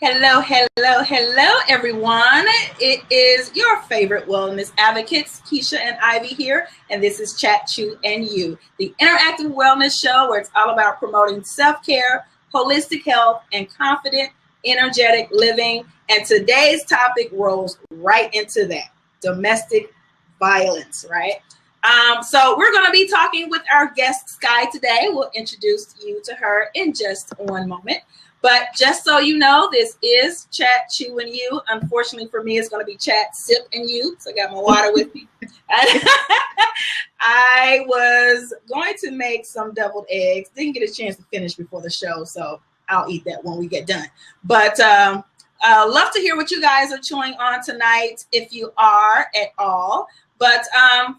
Hello, hello, hello, everyone. It is your favorite wellness advocates, Keisha and Ivy here, and this is Chat, Chew, and You, the interactive wellness show where it's all about promoting self-care, holistic health, and confident, energetic living. And today's topic rolls right into that, domestic violence, right? So we're going to be talking with our guest, Sky, today. We'll introduce you to her in just one moment. But just so you know, this is Chat, Chew, and You. Unfortunately for me, it's going to be Chat, Sip, and You. So I got my water with me. I was going to make some deviled eggs. Didn't get a chance to finish before the show, so I'll eat that when we get done. But love to hear what you guys are chewing on tonight, if you are at all. But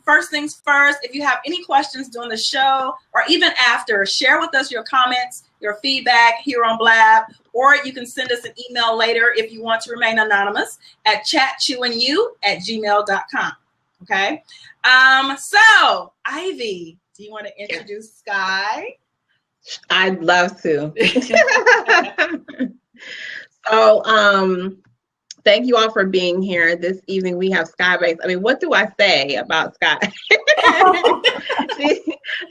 first things first, if you have any questions during the show or even after, share with us your comments, your feedback here on Blab, or you can send us an email later if you want to remain anonymous at chatchewandyou@gmail.com. Okay. So Ivy, do you want to introduce Sky? I'd love to. So, thank you all for being here this evening. We have Sky Banks. I mean, what do I say about Sky?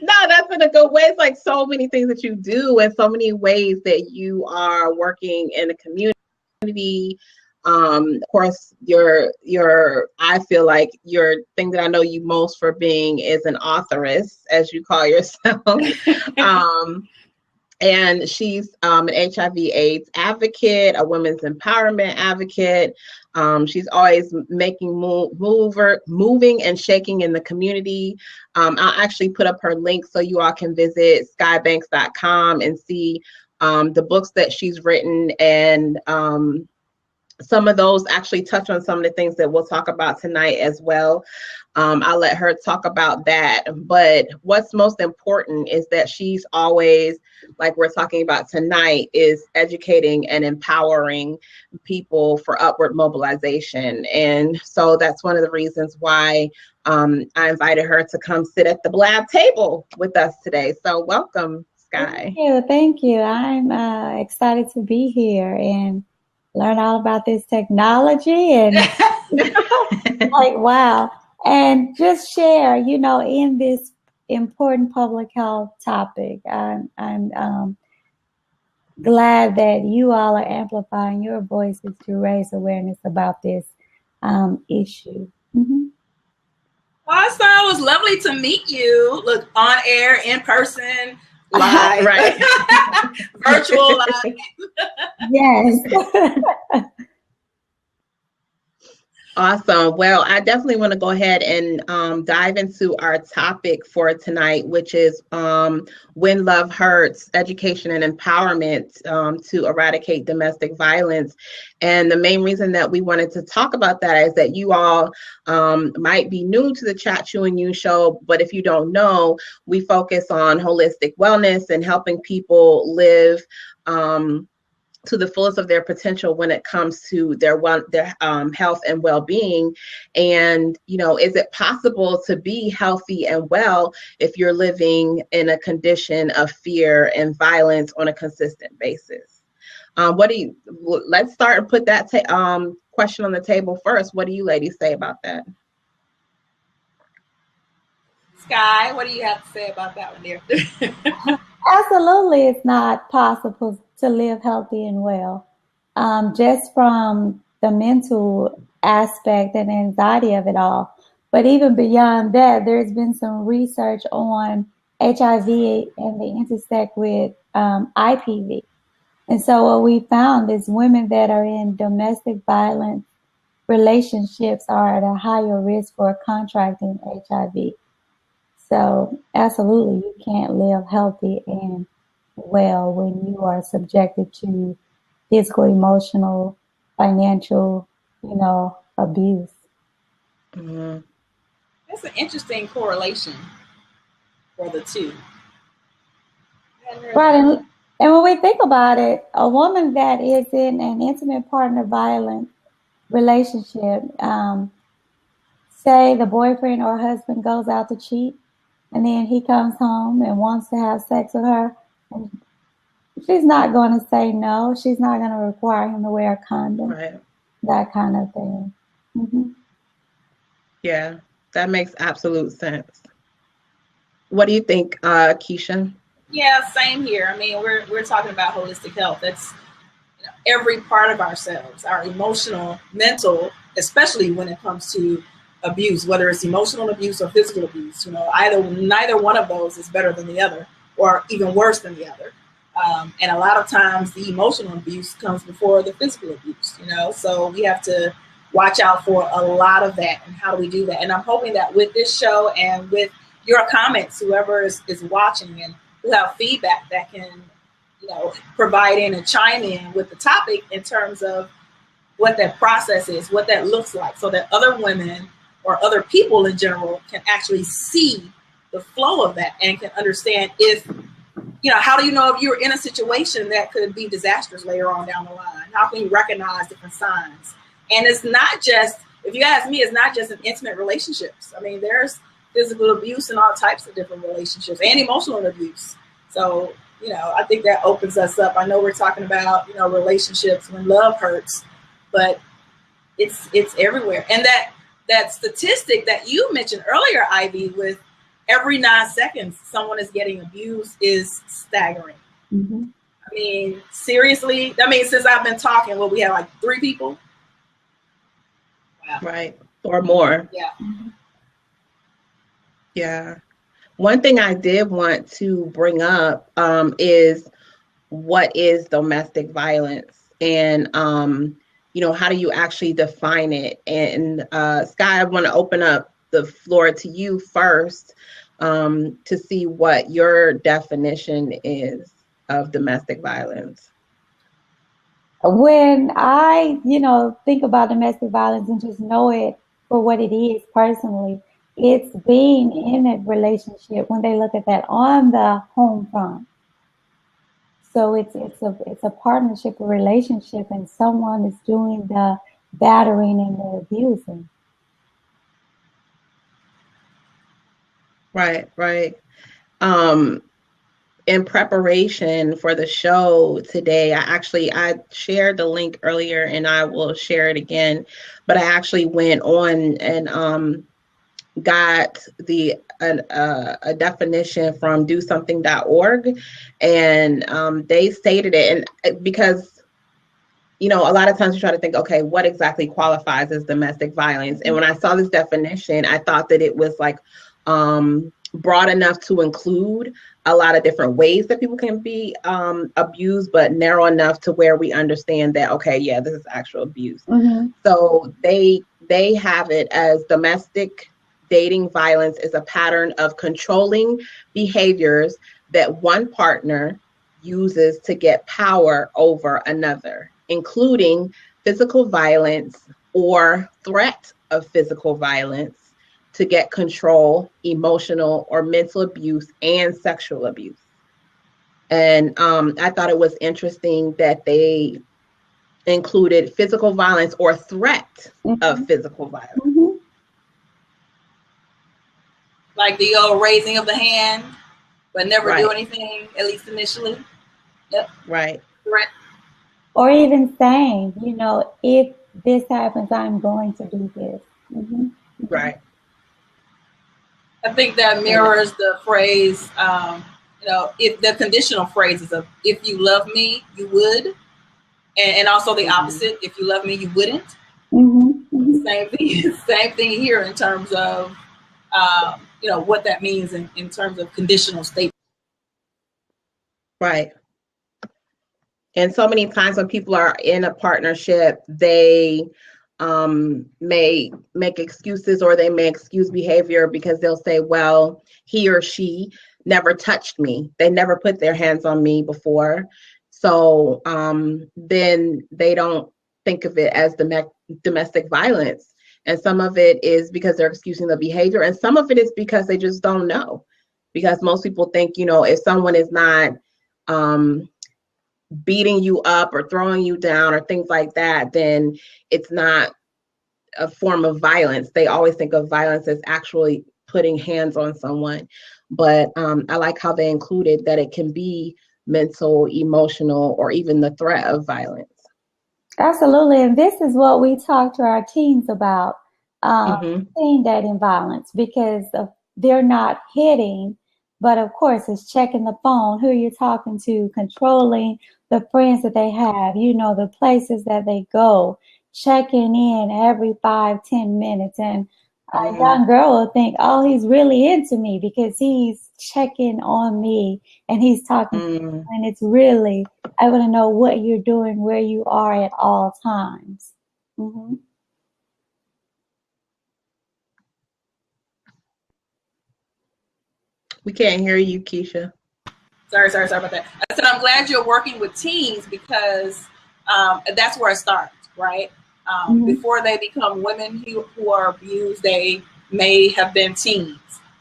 No, that's in a good way. It's like so many things that you do and so many ways that you are working in the community. Of course, I feel like your thing that I know you most for being is an authoress, as you call yourself. And she's an HIV/AIDS advocate, a women's empowerment advocate. She's always making moving and shaking in the community. I'll actually put up her link so you all can visit skybanks.com and see the books that she's written, and some of those actually touch on some of the things that we'll talk about tonight as well. I'll let her talk about that. But what's most important is that she's always, like we're talking about tonight, is educating and empowering people for upward mobilization. And so that's one of the reasons why I invited her to come sit at the Blab table with us today. So welcome, Sky. Thank you. I'm excited to be here and learn all about this technology and like, wow. And just share, in this important public health topic. I'm glad that you all are amplifying your voices to raise awareness about this issue. Mm-hmm. Awesome. It was lovely to meet you. Look, on air, in person, live, right? Virtual live. Yes. Awesome. Well, I definitely want to go ahead and dive into our topic for tonight, which is When Love Hurts, Education and Empowerment to Eradicate Domestic Violence. And the main reason that we wanted to talk about that is that you all might be new to the Chat, Chew, and You show, but if you don't know, we focus on holistic wellness and helping people live to the fullest of their potential when it comes to their health and well-being. And, is it possible to be healthy and well if you're living in a condition of fear and violence on a consistent basis? Let's start and put that question on the table first. What do you ladies say about that? Sky, what do you have to say about that one there? Absolutely, it's not possible to live healthy and well. Just from the mental aspect and anxiety of it all. But even beyond that, there's been some research on HIV and the intersect with IPV. And so what we found is women that are in domestic violence relationships are at a higher risk for contracting HIV. So absolutely, you can't live healthy and well when you are subjected to physical, emotional, financial, abuse. Mm-hmm. That's an interesting correlation for the two. Right, and when we think about it, a woman that is in an intimate partner violent relationship, say the boyfriend or husband goes out to cheat, and then he comes home and wants to have sex with her, and she's not going to say no. She's not going to require him to wear a condom. Right. That kind of thing. Mm-hmm. Yeah, that makes absolute sense. What do you think, Keisha? Yeah, same here. I mean, we're talking about holistic health. That's every part of ourselves, our emotional, mental, especially when it comes to abuse, whether it's emotional abuse or physical abuse. Neither one of those is better than the other, or even worse than the other. And a lot of times the emotional abuse comes before the physical abuse, so we have to watch out for a lot of that. And how do we do that? And I'm hoping that with this show and with your comments, whoever is watching and who have feedback that can, provide in and chime in with the topic in terms of what that process is, what that looks like, so that other women or other people in general can actually see the flow of that and can understand if, how do you know if you're in a situation that could be disastrous later on down the line? How can you recognize different signs? And it's not just, if you ask me, it's not just in intimate relationships. I mean, there's physical abuse in all types of different relationships and emotional abuse. So, I think that opens us up. I know we're talking about, relationships when love hurts, but it's everywhere. And that statistic that you mentioned earlier, Ivy, with every 9 seconds someone is getting abused is staggering. Mm-hmm. I mean, seriously, since I've been talking, we have like 3 people. Wow. Right. Or more. Yeah. Mm-hmm. Yeah. One thing I did want to bring up is what is domestic violence, and how do you actually define it? And Sky, I want to open up the floor to you first to see what your definition is of domestic violence. When I, think about domestic violence and just know it for what it is personally, it's being in a relationship when they look at that on the home front. So it's a partnership, a relationship, and someone is doing the battering and the abusing. Right. In preparation for the show today, I shared the link earlier and I will share it again, but I actually went on and got a definition from dosomething.org, and they stated it, and because a lot of times you try to think, okay, what exactly qualifies as domestic violence? And when I saw this definition, I thought that it was like broad enough to include a lot of different ways that people can be abused, but narrow enough to where we understand that, okay, yeah, this is actual abuse. Mm-hmm. So they have it as domestic dating violence is a pattern of controlling behaviors that one partner uses to get power over another, including physical violence or threat of physical violence to get control, emotional or mental abuse, and sexual abuse. And I thought it was interesting that they included physical violence or threat of physical violence. Mm-hmm. Like the old raising of the hand, but never do Right. anything, at least initially. Yep. Right. Threat. Or even saying, if this happens, I'm going to do this. Mm-hmm. Right. I think that mirrors the phrase, if the conditional phrases of "if you love me, you would," and also the opposite: "if you love me, you wouldn't." Mm-hmm. Same thing here in terms of what that means in terms of conditional statements. Right. And so many times when people are in a partnership, they may make excuses, or they may excuse behavior because they'll say, well, he or she never touched me. They never put their hands on me before. So then they don't think of it as domestic violence. And some of it is because they're excusing the behavior. And some of it is because they just don't know. Because most people think, if someone is not beating you up or throwing you down or things like that, then it's not a form of violence. They always think of violence as actually putting hands on someone. But I like how they included that it can be mental, emotional, or even the threat of violence. Absolutely. And this is what we talk to our teens about, teen dating violence, because they're not hitting, but of course it's checking the phone, who you're talking to, controlling the friends that they have, the places that they go, checking in every 5-10 minutes. And a young girl will think, oh, he's really into me because he's checking on me and he's talking to me. And it's really, I want to know what you're doing, where you are at all times. We can't hear you, Keisha. Sorry about that. I said I'm glad you're working with teens because that's where it starts, right? Before they become women who are abused, they may have been teens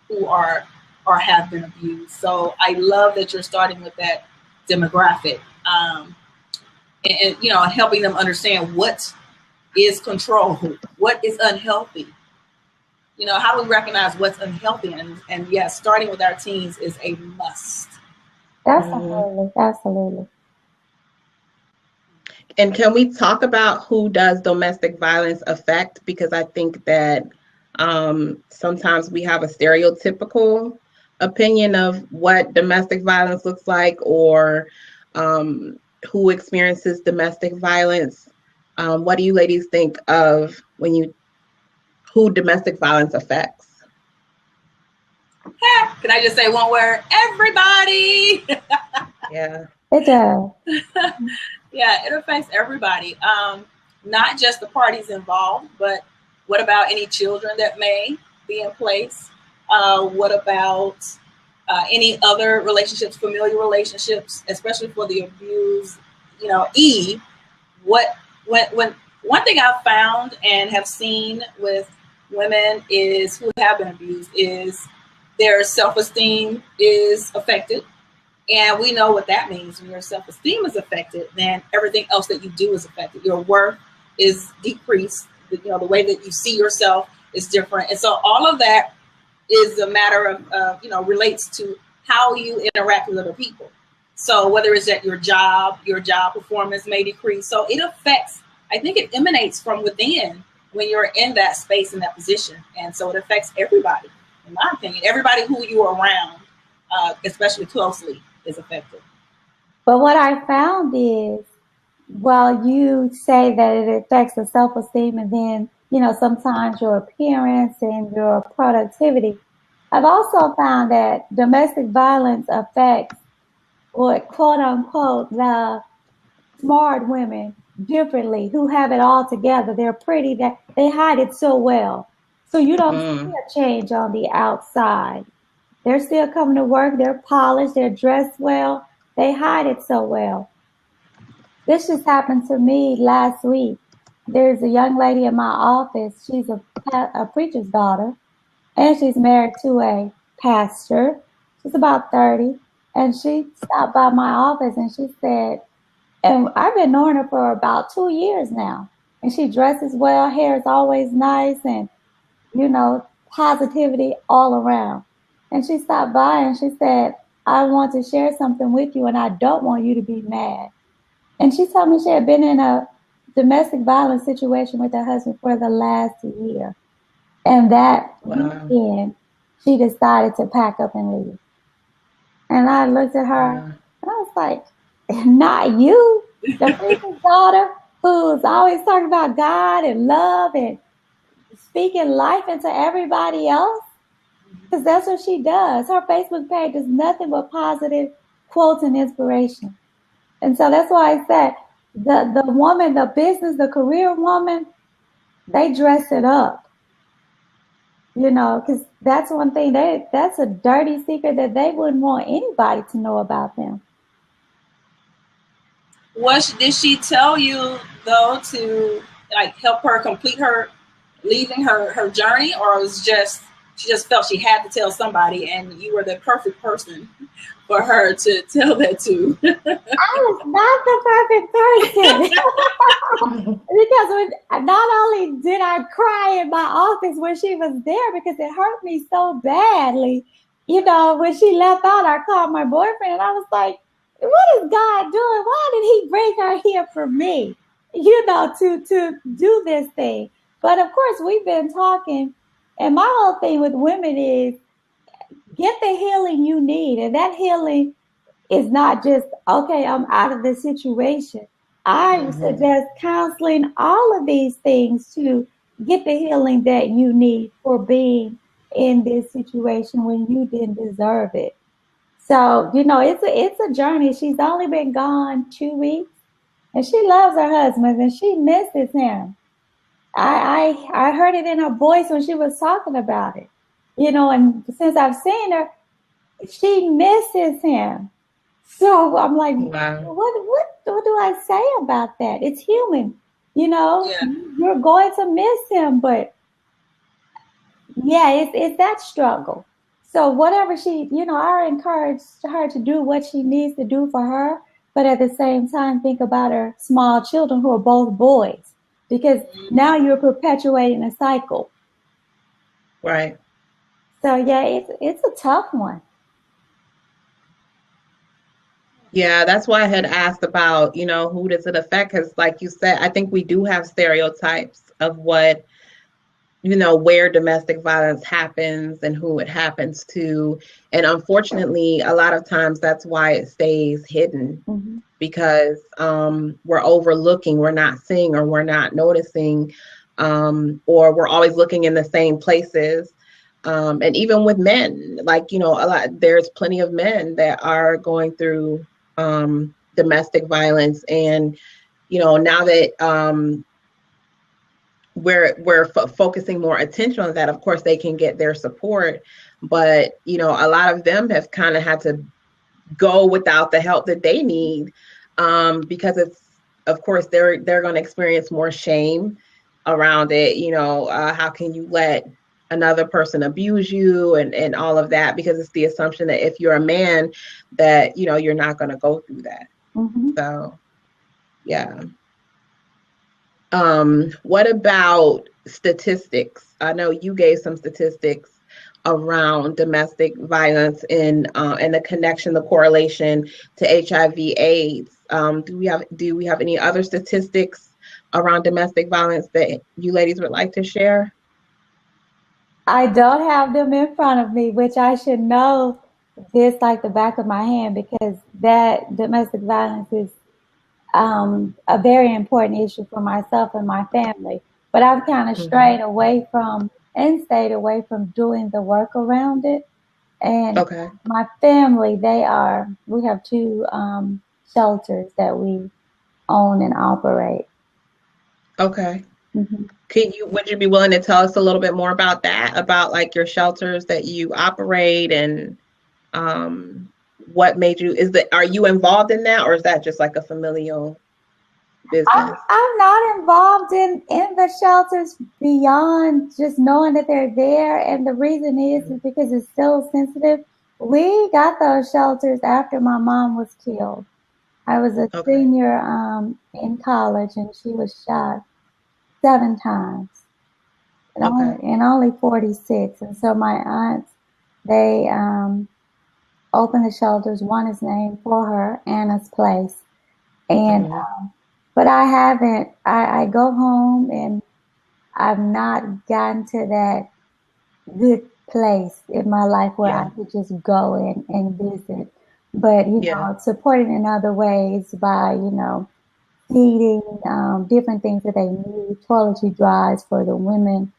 who are or have been abused. So I love that you're starting with that demographic, and helping them understand what is control, what is unhealthy. How do we recognize what's unhealthy? And yes, starting with our teens is a must. Absolutely. And can we talk about who does domestic violence affect? Because I think that sometimes we have a stereotypical opinion of what domestic violence looks like, or who experiences domestic violence. What do you ladies think of who domestic violence affects? Can I just say one word? Everybody. Yeah. It does. Yeah, it affects everybody. Not just the parties involved, but what about any children that may be in place? What about any other relationships, familiar relationships, especially for the abused, when one thing I've found and have seen with women is who have been abused is their self-esteem is affected. And we know what that means. When your self-esteem is affected, then everything else that you do is affected. Your worth is decreased. The way that you see yourself is different. And so all of that is a matter of, relates to how you interact with other people. So whether it's at your job performance may decrease. So it affects, I think it emanates from within when you're in that space, in that position. And so it affects everybody, in my opinion. Everybody who you're around, especially closely, is affected. But what I found is, while you say that it affects the self-esteem and then, sometimes your appearance and your productivity, I've also found that domestic violence affects, or quote unquote, the smart women differently, who have it all together. They're pretty, that they hide it so well. So you don't see a change on the outside. They're still coming to work. They're polished. They're dressed well. They hide it so well. This just happened to me last week. There's a young lady in my office. She's a preacher's daughter, and she's married to a pastor. She's about 30, and she stopped by my office and she said, and I've been knowing her for about 2 years now, and she dresses well. Hair is always nice, and positivity all around. And she stopped by and she said, I want to share something with you, and I don't want you to be mad. And she told me she had been in a domestic violence situation with her husband for the last year. And that weekend, she decided to pack up and leave. And I looked at her and I was like, not you, the preacher's daughter who's always talking about God and love and speaking life into everybody else. Because that's what she does. Her Facebook page is nothing but positive quotes and inspiration. And so that's why I said the woman, the business, the career woman, they dress it up. Because that's one thing, that's a dirty secret that they wouldn't want anybody to know about them. Did she tell you, though, to help her complete her leaving her journey, or was she just felt she had to tell somebody, and you were the perfect person for her to tell that to? I was not the perfect person. Because not only did I cry in my office when she was there, because it hurt me so badly, when she left out, I called my boyfriend and I was like, what is God doing? Why did he bring her here for me? To do this thing. But of course, we've been talking, and my whole thing with women is get the healing you need. And that healing is not just, okay, I'm out of the situation. I suggest counseling, all of these things to get the healing that you need for being in this situation when you didn't deserve it. So, it's a journey. She's only been gone 2 weeks, and she loves her husband and she misses him. I heard it in her voice when she was talking about it. And since I've seen her, she misses him. So I'm like, Wow. what do I say about that? It's human, Yeah. You're going to miss him, but yeah, it's that struggle. So whatever she, I encourage her to do what she needs to do for her, but at the same time, think about her small children who are both boys, because now you're perpetuating a cycle. Right. So yeah, it's a tough one. Yeah, that's why I had asked about, who does it affect? Because like you said, I think we do have stereotypes of what, where domestic violence happens and who it happens to. And unfortunately, a lot of times that's why it stays hidden, because we're overlooking, we're not seeing, or we're not noticing, or we're always looking in the same places. And even with men, like, there's plenty of men that are going through domestic violence. And, now that we're focusing more attention on that, of course they can get their support, but a lot of them have kind of had to go without the help that they need, because it's, of course, they're going to experience more shame around it. How can you let another person abuse you and all of that, because it's the assumption that if you're a man that you're not going to go through that. So yeah. What about statistics? I know you gave some statistics around domestic violence and the connection, the correlation to HIV/AIDS. Do we have any other statistics around domestic violence that you ladies would like to share? I don't have them in front of me, which I should know this like the back of my hand, because that domestic violence is a very important issue for myself and my family. But I've kind of strayed away from and stayed away from doing the work around it. And my family, we have two shelters that we own and operate. Okay. Would you be willing to tell us a little bit more about that, about like your shelters that you operate, and what made you, are you involved in that, or is that just like a familial business? I'm not involved in the shelters beyond just knowing that they're there. And the reason is because it's so sensitive. We got those shelters after my mom was killed. I was a senior in college, and she was shot 7 times, and only 46. And so my aunts, they opened the shelters. One is named for her, Anna's Place. And but I haven't. I go home, and I've not gotten to that good place in my life where I could just go and visit. But supporting in other ways by feeding, different things that they need, toiletry drives for the women,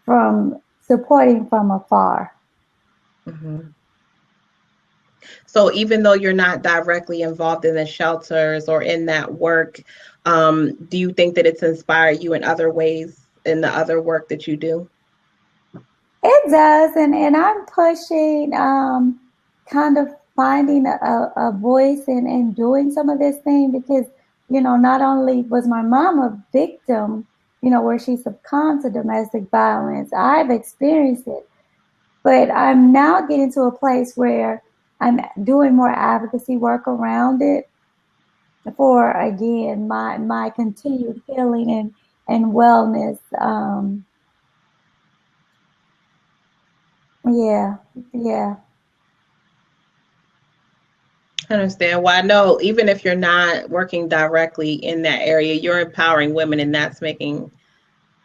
from supporting from afar. So even though you're not directly involved in the shelters or in that work, do you think that it's inspired you in other ways in the other work that you do? It does, and I'm pushing, kind of finding a voice and doing some of this thing, because not only was my mom a victim, where she succumbed to domestic violence, I've experienced it, but I'm now getting to a place where I'm doing more advocacy work around it for, again, my continued healing and wellness. Yeah. I understand. Well, I know even if you're not working directly in that area, you're empowering women, and that's making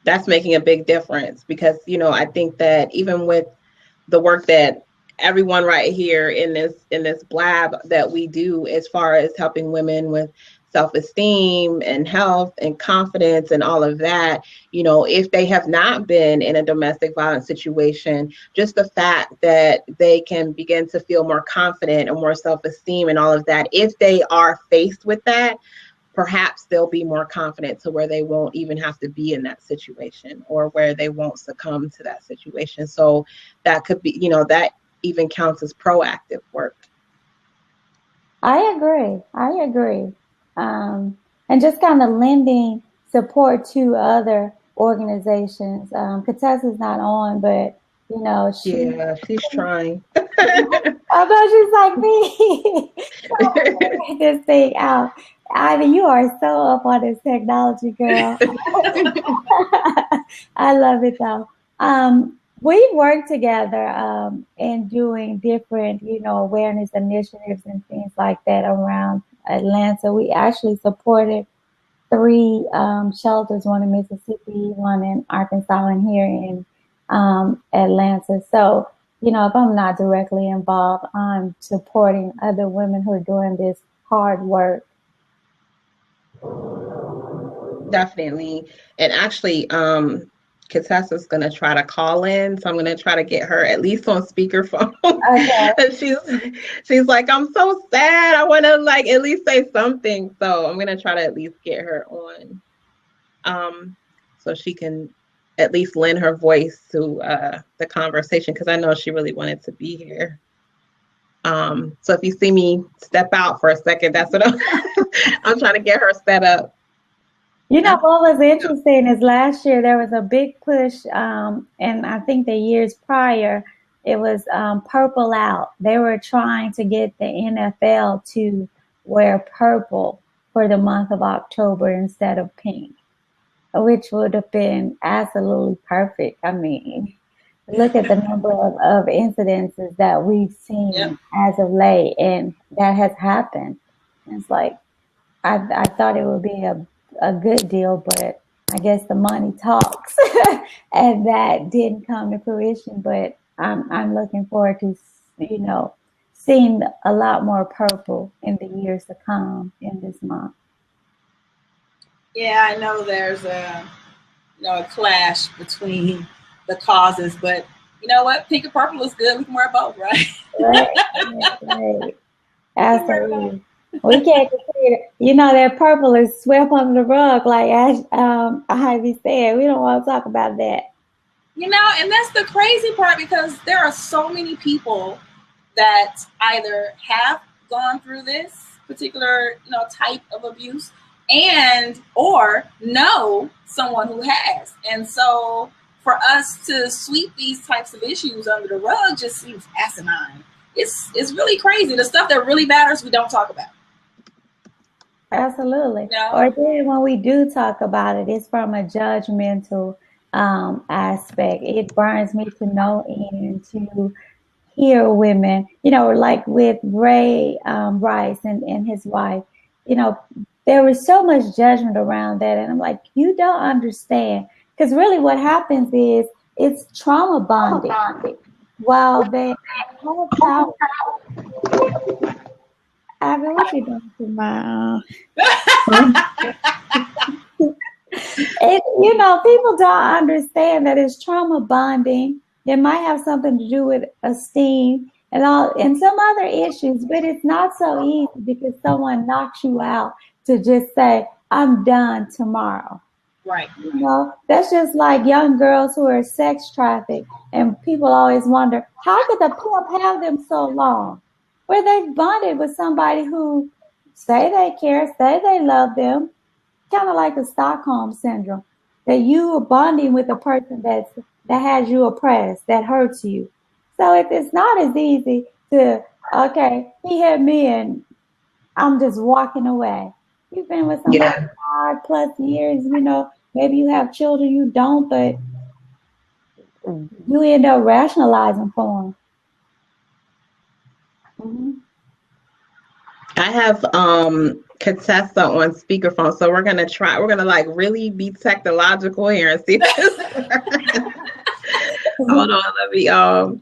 a big difference. Because, you know, I think that even with the work that everyone right here in this blab that we do, as far as helping women with self-esteem and health and confidence and all of that, you know, if they have not been in a domestic violence situation, just the fact that they can begin to feel more confident and more self-esteem and all of that, if they are faced with that, perhaps they'll be more confident to where they won't even have to be in that situation, or where they won't succumb to that situation. So that could be, you know, that even counts as proactive work. I agree. And just kind of lending support to other organizations. Katz is not on, but you know, she's trying. Although she's like me, trying to figure this thing out. Ivy, you are so up on this technology, girl. I love it though. We work together in doing different, you know, awareness initiatives and things like that around Atlanta. We actually supported 3 shelters, one in Mississippi, one in Arkansas, and here in Atlanta. So, you know, if I'm not directly involved, I'm supporting other women who are doing this hard work. Definitely. And actually, Katz is going to try to call in, so I'm going to try to get her at least on speakerphone. Okay. And she's like, I'm so sad. I want to like at least say something. So I'm going to try to at least get her on, so she can at least lend her voice to the conversation, because I know she really wanted to be here. So if you see me step out for a second, that's what I'm trying to get her set up. You know, what was interesting is last year there was a big push, and I think the years prior, it was purple out. They were trying to get the NFL to wear purple for the month of October instead of pink, which would have been absolutely perfect. I mean, look at the number of incidences that we've seen as of late, and that has happened. It's like, I thought it would be a good deal, but I guess the money talks, and that didn't come to fruition. But I'm looking forward to, you know, seeing a lot more purple in the years to come in this month. Yeah, I know there's a clash between the causes, but you know what? Pink and purple is good. We can wear both, right? Right. Absolutely. We can't consider, you know, that purple is swept under the rug, like Ivy said. We don't want to talk about that. You know, and that's the crazy part, because there are so many people that either have gone through this particular, you know, type of abuse, and or know someone who has. And so for us to sweep these types of issues under the rug just seems asinine. It's really crazy. The stuff that really matters, we don't talk about. Absolutely. No. Or then when we do talk about it, it's from a judgmental aspect. It burns me to no end to hear women, you know, like with Ray Rice and his wife, you know, there was so much judgment around that. And I'm like, you don't understand. Because really what happens is it's trauma bonding. While they have power. Abby, what you doing to my you know, people don't understand that it's trauma bonding. It might have something to do with esteem and some other issues, but it's not so easy because someone knocks you out to just say, I'm done tomorrow. Right. You know, that's just like young girls who are sex trafficked, and people always wonder, how could the pimp have them so long? Where they've bonded with somebody who say they care, say they love them, kind of like the Stockholm syndrome, that you are bonding with a person that has you oppressed, that hurts you. So it's not as easy to, okay, he hit me and I'm just walking away. You've been with somebody 5+ years, you know, maybe you have children, you don't, but you end up rationalizing for them. Mm-hmm. I have Katz on speakerphone, so we're gonna like really be technological here and see if this works. Hold on, let me all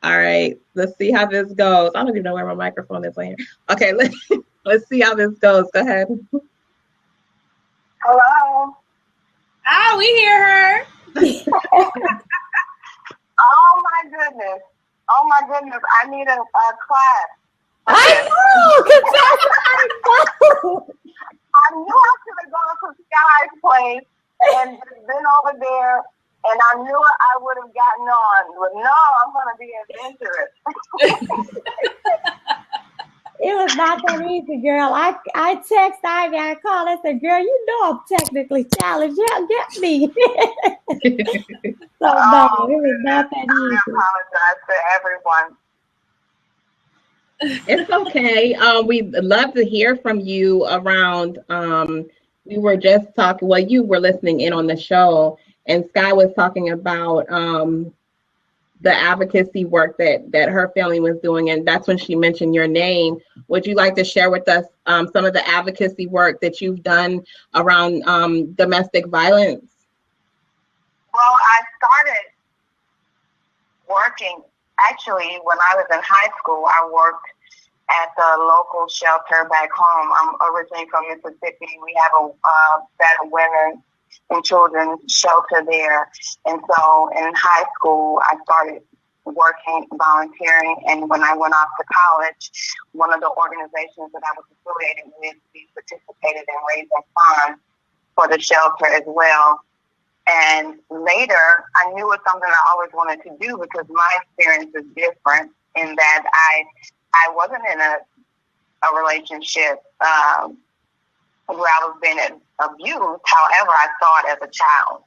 right, let's see how this goes. I don't even know where my microphone is on here. Okay, let's see how this goes. Go ahead. Hello. Oh, we hear her. Oh my goodness. Oh my goodness. I need a class. I know. I knew I should have gone to Sky's place and been over there, and I knew I would have gotten on. But no, I'm going to be adventurous. It was not that easy, girl. I text Ivy, I called, I said, girl, you know I'm technically challenged. Yeah, get me. So no, it was not that easy. I apologize to everyone. It's okay. We'd love to hear from you around, we were just talking, well, you were listening in on the show, and Sky was talking about the advocacy work that her family was doing, and that's when she mentioned your name. Would you like to share with us some of the advocacy work that you've done around domestic violence? Well, I started working, actually, when I was in high school. I worked at the local shelter back home. I'm originally from Mississippi. We have a better women and children's shelter there. And so in high school, I started working, volunteering, and when I went off to college, one of the organizations that I was affiliated with, we participated in raising funds for the shelter as well. And later, I knew it was something I always wanted to do because my experience is different in that I wasn't in a relationship where I was being abused. However, I saw it as a child.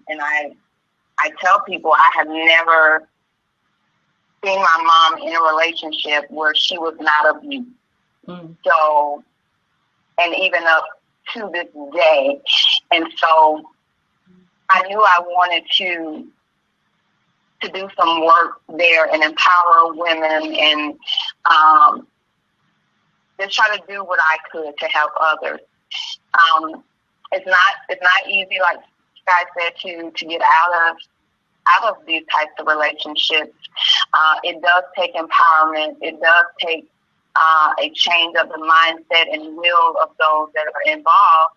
And I tell people I have never seen my mom in a relationship where she was not abused. So, and even up to this day. And so I knew I wanted to do some work there and empower women and just try to do what I could to help others. It's not easy, like Sky said, to get out of these types of relationships. It does take empowerment. It does take a change of the mindset and will of those that are involved,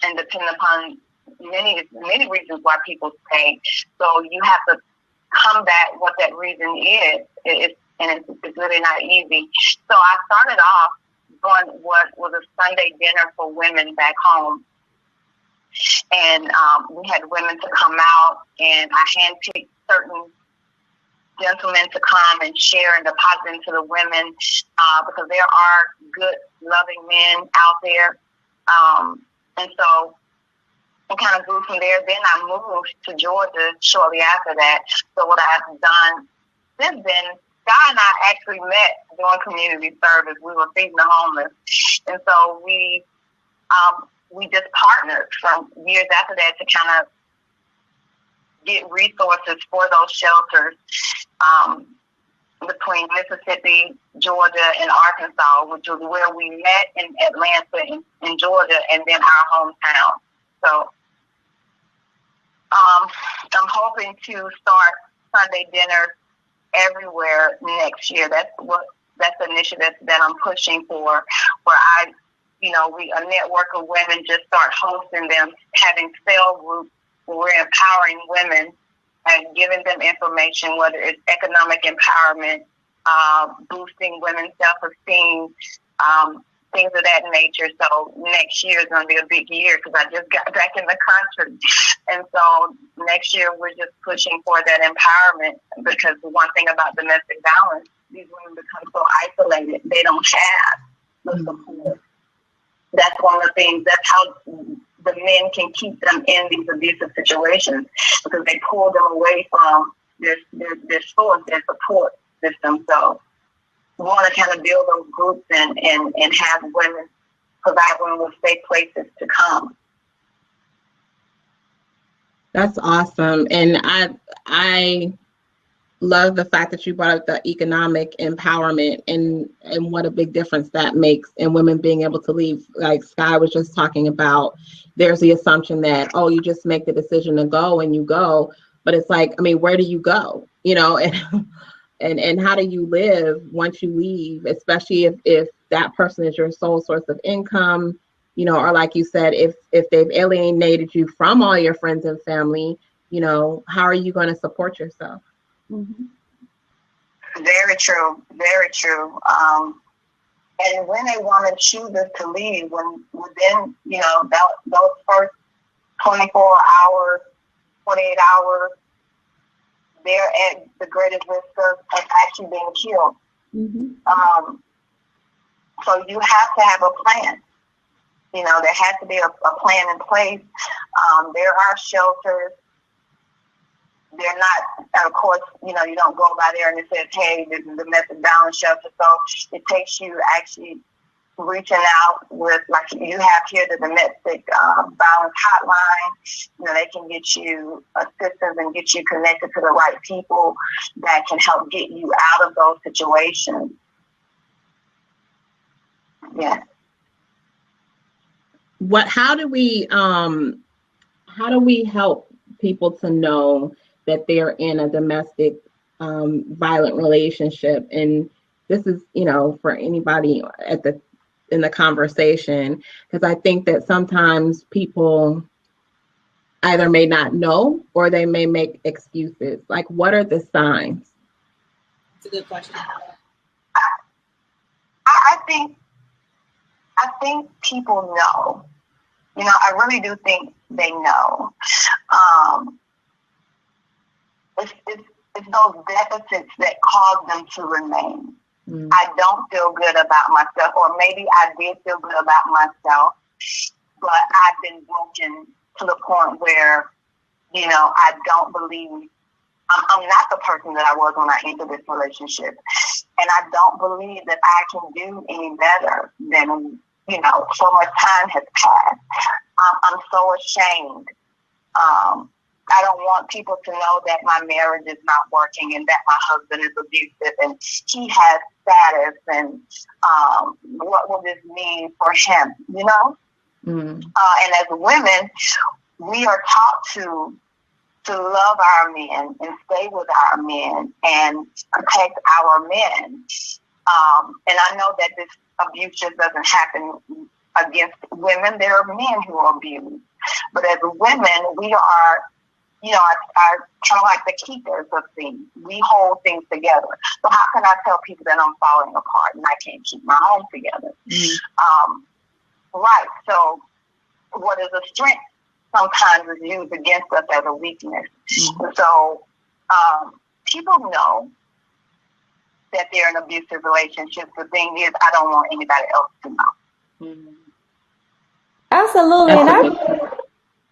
and depending upon many reasons why people stay. So you have to combat what that reason is. It's really not easy. So I started off doing what was a Sunday dinner for women back home. And we had women to come out, and I handpicked certain gentlemen to come and share and deposit into the women because there are good, loving men out there. And so I kind of grew from there. Then I moved to Georgia shortly after that. So what I've done since then, Sky and I actually met doing community service. We were feeding the homeless. And so we just partnered from years after that to kind of get resources for those shelters between Mississippi, Georgia, and Arkansas, which was where we met in Atlanta in Georgia, and then our hometown. So I'm hoping to start Sunday dinners everywhere next year. That's the initiative that I'm pushing for, where a network of women just start hosting them, having cell groups where we're empowering women and giving them information, whether it's economic empowerment, boosting women's self-esteem, things of that nature. So next year is going to be a big year because I just got back in the country. And so next year we're just pushing for that empowerment, because the one thing about domestic violence, these women become so isolated. They don't have the support. That's one of the things. That's how the men can keep them in these abusive situations, because they pull them away from their source, their support system. So we want to kind of build those groups and have women, provide women with safe places to come. That's awesome. And I love the fact that you brought up the economic empowerment and what a big difference that makes in women being able to leave. Like Sky was just talking about, there's the assumption that, oh, you just make the decision to go and you go. But it's like, I mean, where do you go? You know, and how do you live once you leave, especially if that person is your sole source of income, you know, or like you said, if they've alienated you from all your friends and family, you know, how are you going to support yourself? Mm-hmm. Very true. Very true. And when a woman chooses to leave, within, you know, those first 24 hours, 28 hours, they're at the greatest risk of actually being killed. Mm-hmm. So you have to have a plan. You know, there has to be a plan in place. There are shelters. They're not, of course, you know, you don't go by there and it says, hey, this is the domestic violence shelter. So it takes you actually reaching out with, like you have here, the domestic violence hotline. You know, they can get you assistance and get you connected to the right people that can help get you out of those situations. Yeah. How do we help people to know that they're in a domestic violent relationship? And this is, you know, for anybody in the conversation, because I think that sometimes people either may not know or they may make excuses. Like, what are the signs? It's a good question. I think people know. You know, I really do think they know. It's those deficits that cause them to remain. Mm. I don't feel good about myself, or maybe I did feel good about myself, but I've been broken to the point where, you know, I don't believe I'm not the person that I was when I entered this relationship. And I don't believe that I can do any better than, you know, so much time has passed. I'm so ashamed. I don't want people to know that my marriage is not working and that my husband is abusive and he has status and what will this mean for him, you know? Mm. And as women, we are taught to love our men and stay with our men and protect our men. And I know that this abuse just doesn't happen against women. There are men who are abused. But as women, we are, you know, are kind of like the keepers of things. We hold things together. So how can I tell people that I'm falling apart and I can't keep my home together? Mm. Right. So what is a strength sometimes is used against us as a weakness. Mm. So people know that they're in abusive relationships. The thing is, I don't want anybody else to know. Mm. Absolutely. And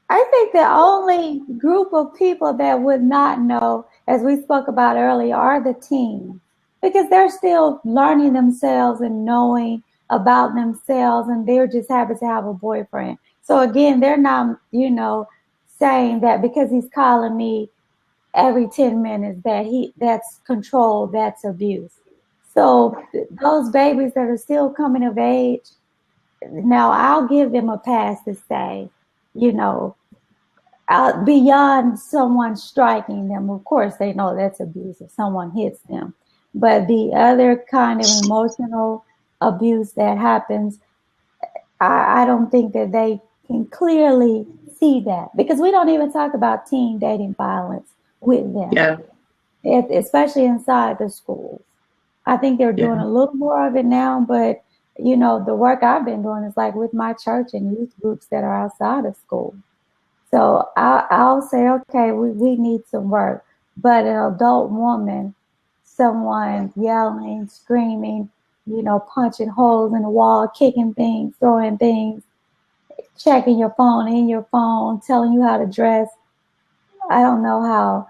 I think the only group of people that would not know, as we spoke about earlier, are the teens, because they're still learning themselves and knowing about themselves, and they're just happy to have a boyfriend. So again, they're not, you know, saying that because he's calling me every 10 minutes that's control, that's abuse. So those babies that are still coming of age, now I'll give them a pass to say, you know, beyond someone striking them. Of course, they know that's abuse if someone hits them. But the other kind of emotional abuse that happens, I don't think that they can clearly see that, because we don't even talk about teen dating violence with them. Yeah. Especially inside the schools. I think they're doing a little more of it now, but you know, the work I've been doing is like with my church and youth groups that are outside of school. So I'll say, okay, we need some work. But an adult woman, someone yelling, screaming, you know, punching holes in the wall, kicking things, throwing things, checking your phone, in your phone, telling you how to dress. I don't know how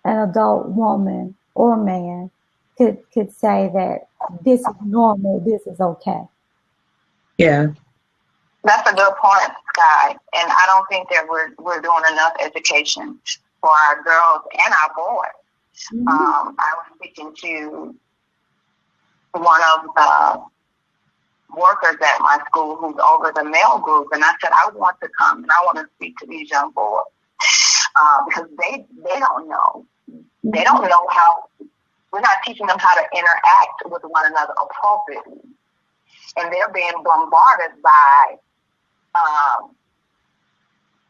an adult woman or man could say that this is normal, this is okay. Yeah. That's a good point, Sky. And I don't think that we're doing enough education for our girls and our boys. I was speaking to one of the workers at my school who's over the male group, and I said, I want to come and I want to speak to these young boys because they don't know. They don't know how. We're not teaching them how to interact with one another appropriately, and they're being bombarded by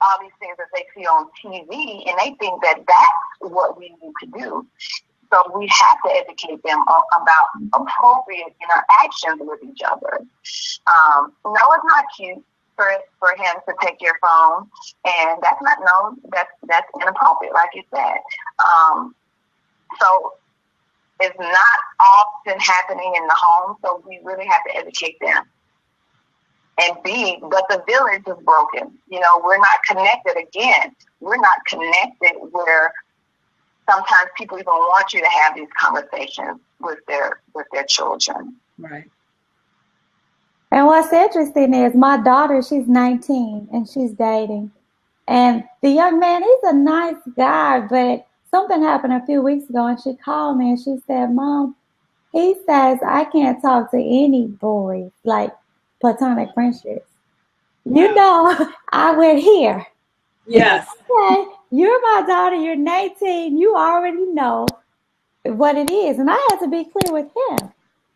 all these things that they see on TV, and they think that that's what we need to do. So we have to educate them about appropriate interactions with each other. No, it's not cute for him to take your phone, and that's not that's inappropriate, like you said. So it's not often happening in the home, so we really have to educate them. And but the village is broken. We're not connected again. We're not connected where sometimes people even want you to have these conversations with their children. Right. And what's interesting is my daughter, she's 19 and she's dating. And the young man, he's a nice guy, but something happened a few weeks ago and she called me and she said, Mom, he says I can't talk to any boys, like platonic friendships. I went here. Yes. Okay, you're my daughter, you're 19, you already know what it is. And I had to be clear with him.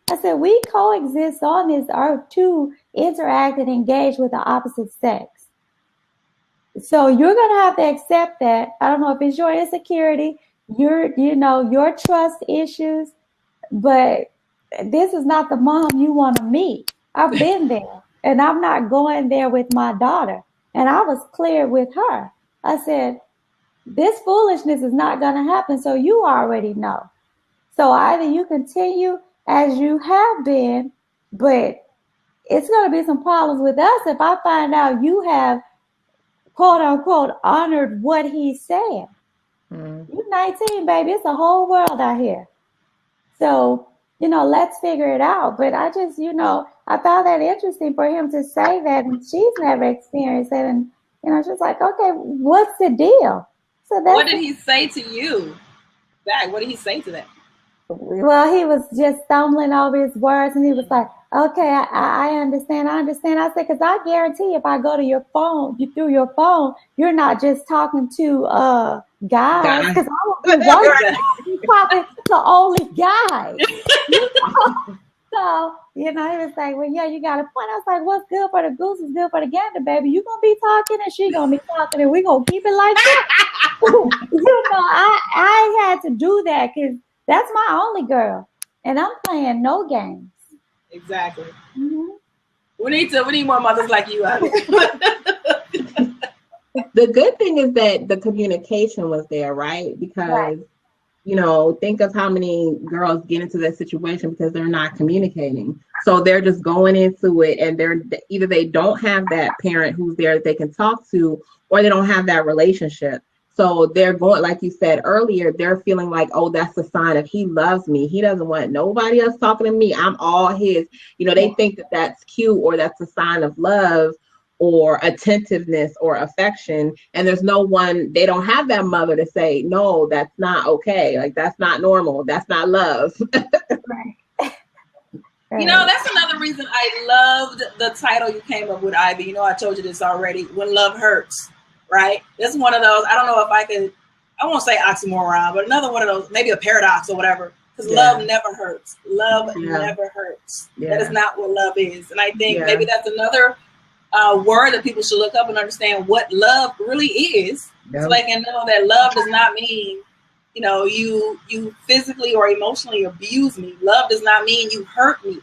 I said, we coexist on this earth to interact and engage with the opposite sex. So you're going to have to accept that. I don't know if it's your insecurity, your trust issues, but this is not the mom you want to meet. I've been there, and I'm not going there with my daughter. And I was clear with her. I said, this foolishness is not going to happen, so you already know. So either you continue as you have been, but it's going to be some problems with us if I find out you have, quote unquote, honored what he said. You're 19, baby. It's a whole world out here. So, let's figure it out. But I just, I found that interesting for him to say that, and she's never experienced it. And, she's like, okay, what's the deal? So what did he say to you? What did he say to that? Well, he was just stumbling over his words, and he was like, okay, I understand. I said, because I guarantee if I go to your phone, through your phone, you're not just talking to guys, because I won't be talking to only guys. So, he was like, well, yeah, you got a point. I was like, what's good for the goose is good for the gander, baby. You going to be talking and she going to be talking and we going to keep it like that. I had to do that because that's my only girl. And I'm playing no games. Exactly. Mm-hmm. We need more mothers like you out here. The good thing is that the communication was there, right? Because, think of how many girls get into that situation because they're not communicating. So they're just going into it, and either they don't have that parent who's there that they can talk to, or they don't have that relationship. So they're going, like you said earlier, they're feeling like, oh, that's a sign of he loves me. He doesn't want nobody else talking to me. I'm all his. They think that that's cute or that's a sign of love or attentiveness or affection. And there's no one, they don't have that mother to say, no, that's not okay. Like, that's not normal. That's not love. Right. That's another reason I loved the title you came up with, Ivy. I told you this already. When Love Hurts. Right? This is one of those, I don't know if I won't say oxymoron, but another one of those, maybe a paradox or whatever, because love never hurts. Love never hurts. Yeah. That is not what love is. And I think maybe that's another word that people should look up and understand what love really is. Yep. So they can know that love does not mean, you physically or emotionally abuse me. Love does not mean you hurt me.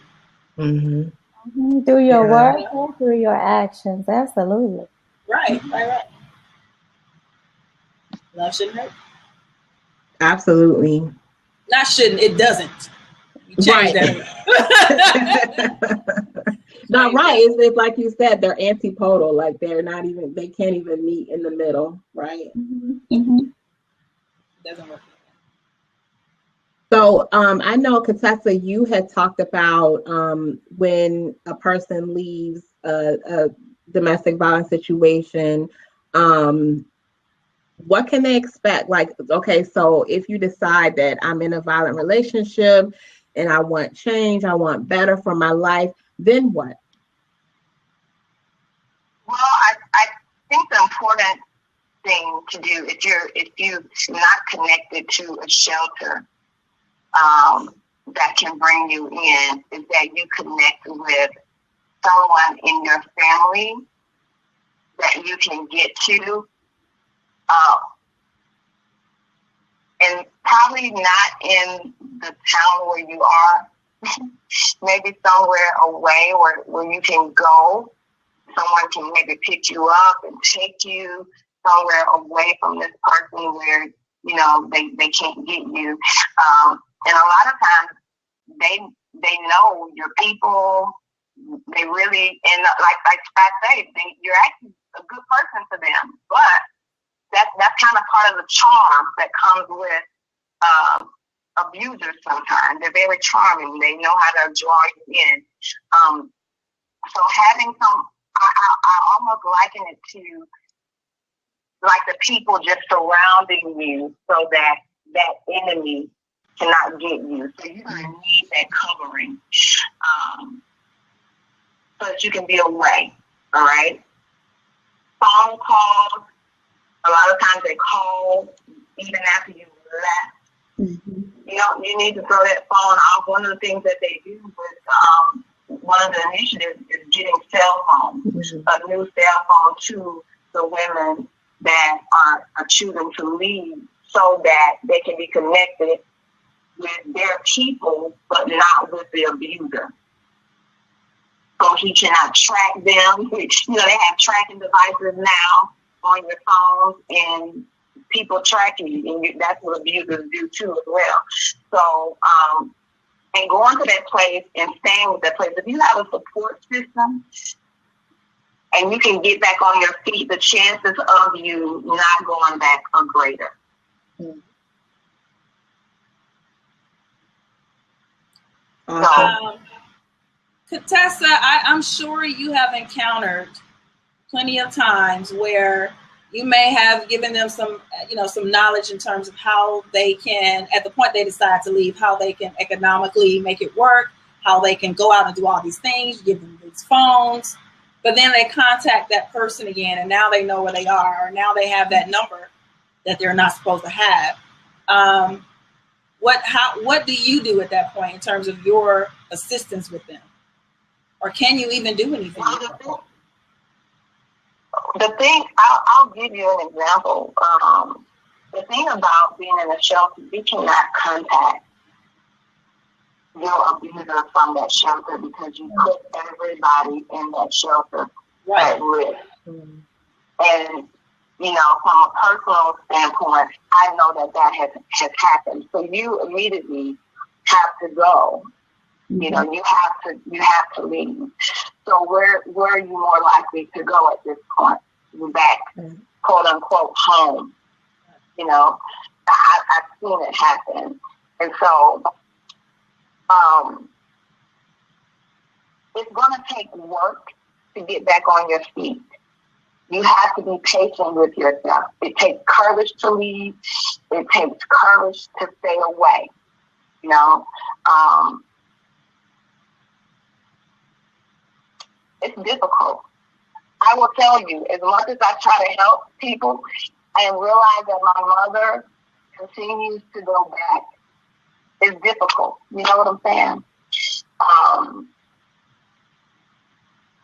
Mm-hmm. Mm-hmm. Through your words or through your actions. Absolutely. Right. Love shouldn't hurt. Absolutely. Not shouldn't. It doesn't. You change that. Not right. It's like you said, they're antipodal. Like they can't even meet in the middle. Right. Mm-hmm. Doesn't work. So I know, Katz, you had talked about when a person leaves a domestic violence situation, what can they expect? Like, okay, so if you decide that I'm in a violent relationship and I want change, I want better for my life, then what? Well, I think the important thing to do if you're not connected to a shelter that can bring you in is that you connect with someone in your family that you can get to, and probably not in the town where you are, maybe somewhere away where you can go. Someone can maybe pick you up and take you somewhere away from this person where, you know, they can't get you. And a lot of times they know your people. They really, and like I say, you're actually a good person to them. But that's kind of part of the charm that comes with abusers sometimes. They're very charming. They know how to draw you in. So having I almost liken it to like the people just surrounding you so that enemy cannot get you. So you're going to need that covering so that you can be away, all right? Phone calls, a lot of times they call even after you left. Mm-hmm. You need to throw that phone off. One of the things that they do with one of the initiatives is getting cell phones, a new cell phone to the women that are choosing to leave so that they can be connected with their people, but not with the abuser. So he cannot track them. They have tracking devices now on your phones, and people track you, and that's what abusers do too as well. So, and going to that place and staying with that place, if you have a support system and you can get back on your feet, the chances of you not going back are greater. Contessa, I'm sure you have encountered plenty of times where you may have given them some knowledge in terms of how they can, at the point they decide to leave, how they can economically make it work, how they can go out and do all these things, give them these phones, but then they contact that person again, and now they know where they are, or now they have that number that they're not supposed to have. What do you do at that point in terms of your assistance with them? Or can you even do anything? The thing, I'll give you an example. The thing about being in a shelter, you cannot contact your abuser from that shelter because you put everybody in that shelter at risk. Mm-hmm. And, from a personal standpoint, I know that has happened. So you immediately have to go. Mm-hmm. You have to leave. So where are you more likely to go at this point? You're back, quote unquote, home. I've seen it happen. And so it's going to take work to get back on your feet. You have to be patient with yourself. It takes courage to leave. It takes courage to stay away. It's difficult. I will tell you, as much as I try to help people and realize that my mother continues to go back, it's difficult. You know what I'm saying?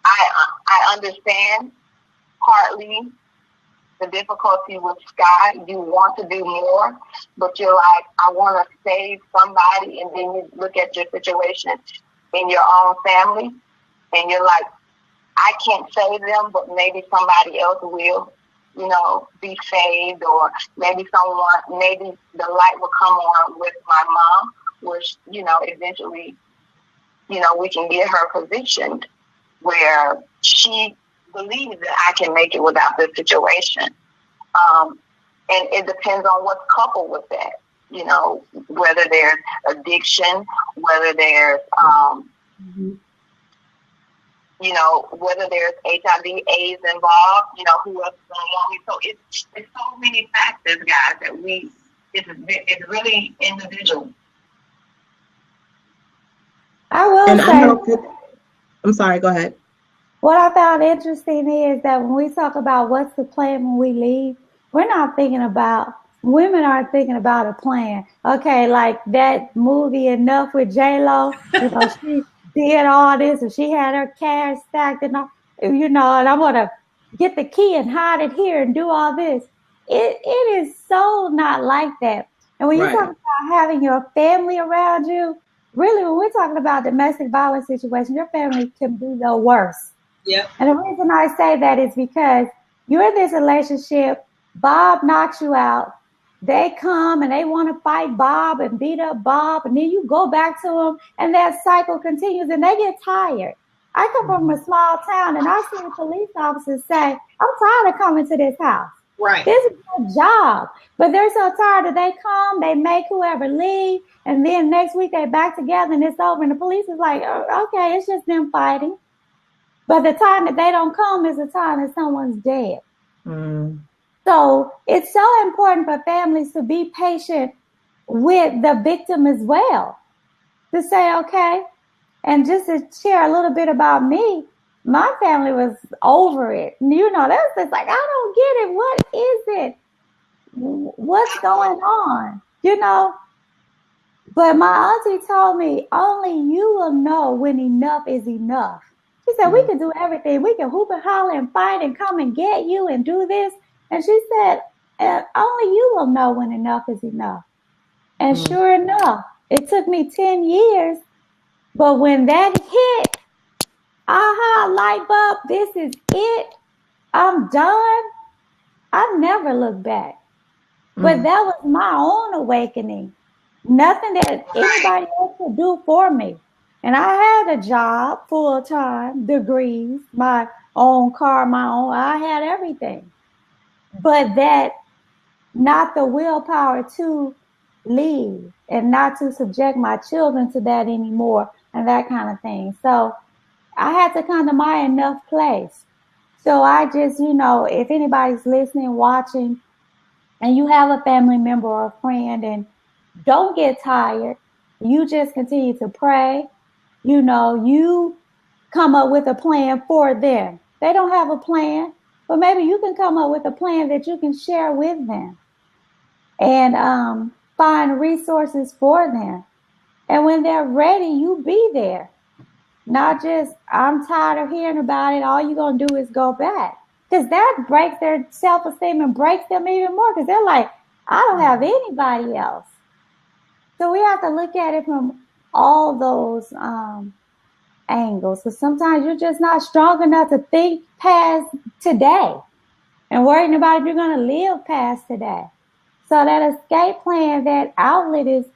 I understand partly the difficulty with Sky. You want to do more, but you're like, I want to save somebody, and then you look at your situation in your own family, and you're like, I can't save them, but maybe somebody else will, be saved, or maybe the light will come on with my mom, which, eventually, we can get her positioned where she believes that I can make it without this situation. And it depends on what's coupled with that, whether there's addiction, whether there's, you know, whether there's HIV, AIDS involved, you know, who else is going to want me. So it's so many factors, guys, that it's really individual. I will And say, I'm sorry, go ahead. what I found interesting is that when we talk about what's the plan when we leave, we're not thinking about, women aren't thinking about a plan. Okay, like that movie Enough with J-Lo, you know, she did all this and she had her cash stacked and all, you know, and I'm going to get the key and hide it here and do all this. It is so not like that. And when you talk about having your family around you, really, when we're talking about domestic violence situations, your family can be the worst. Yeah. And the reason I say that is because you're in this relationship, Bob knocks you out, they come and they want to fight Bob and beat up Bob, and then you go back to them, and that cycle continues, and they get tired. I come from a small town, and I see police officers say, I'm tired of coming to this house. Right. This is my job. But they're so tired that they come, they make whoever leave, and then next week they're back together and it's over. And the police is like, oh, okay, it's just them fighting. But the time that they don't come is the time that someone's dead. Mm. So it's so important for families to be patient with the victim as well. To say, okay, and just to share a little bit about me, my family was over it. You know, that's just like, I don't get it. What is it? What's going on? You know? But my auntie told me, only you will know when enough is enough. She said, we can do everything. We can hoop and holler and fight and come and get you and do this. And she said, only you will know when enough is enough. And sure enough, it took me 10 years. But when that hit, light bulb, this is it. I'm done. I never looked back. But that was my own awakening. Nothing that anybody else could do for me. And I had a job, full-time, degrees, my own car, I had everything. But that, not the willpower to leave and not to subject my children to that anymore and that kind of thing. So I had to come to my enough place. So I just, you know, if anybody's listening, watching, and you have a family member or a friend, and don't get tired. You just continue to pray. You know, you come up with a plan for them. They don't have a plan, but maybe you can come up with a plan that you can share with them and find resources for them. And when they're ready, you be there. Not just, I'm tired of hearing about it. All you're going to do is go back. Because that breaks their self-esteem and breaks them even more. Because they're like, I don't have anybody else. So we have to look at it from all those angles. Because sometimes you're just not strong enough to think past today and worrying about if you're going to live past today. So that escape plan, that outlet is,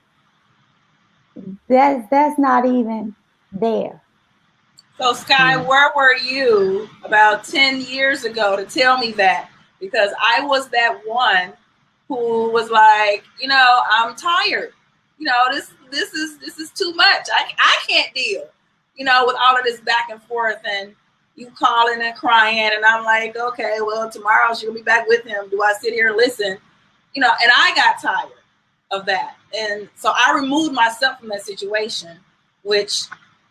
that's not even there. So Sky, where were you about 10 years ago to tell me that? Because I was that one who was like, you know, I'm tired. You know, this is too much. I can't deal, you know, with all of this back and forth and you calling and crying. And I'm like, okay, well, tomorrow she'll be back with him. Do I sit here and listen? You know, and I got tired of that. And so I removed myself from that situation, which,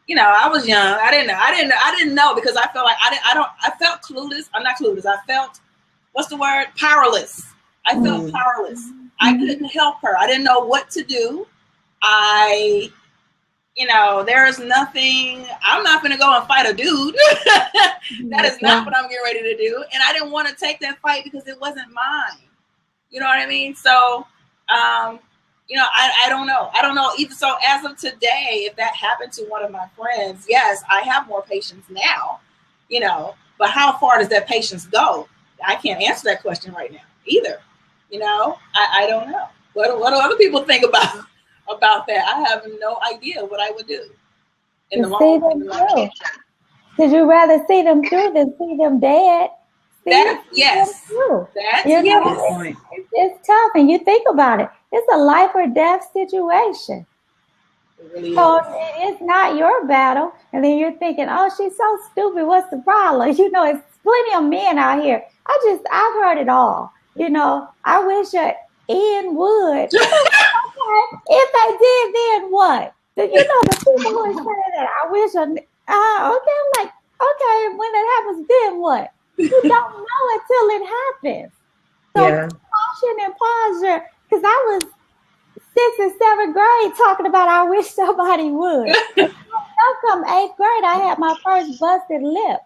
you know, I was young. I didn't know because I felt like I felt clueless. I'm not clueless. I felt, what's the word? Powerless. I felt powerless. I couldn't help her. I didn't know what to do. You know, there's nothing, I'm not going to go and fight a dude. That is not what I'm getting ready to do. And I didn't want to take that fight because it wasn't mine. You know what I mean? So, you know, I don't know. I don't know. Even so, as of today, if that happened to one of my friends, yes, I have more patience now, you know, but how far does that patience go? I can't answer that question right now either. You know, I don't know. What do other people think about that? I have no idea what I would do in the long run. Because you'd rather see them through than see them dead. That's yes. It's tough, and you think about it. It's a life or death situation. It really So is. it's not your battle. And then you're thinking, oh, she's so stupid. What's the problem? You know, it's plenty of men out here. I've heard it all. You know, I wish Ian would. Okay, if they did, then what? You know, the people who are saying that, I wish, okay, I'm like, okay, when it happens, then what? You don't know until it happens. So Yeah. caution and pause because I was 6th and 7th grade talking about I wish somebody would. Come 8th grade, I had my first busted lip.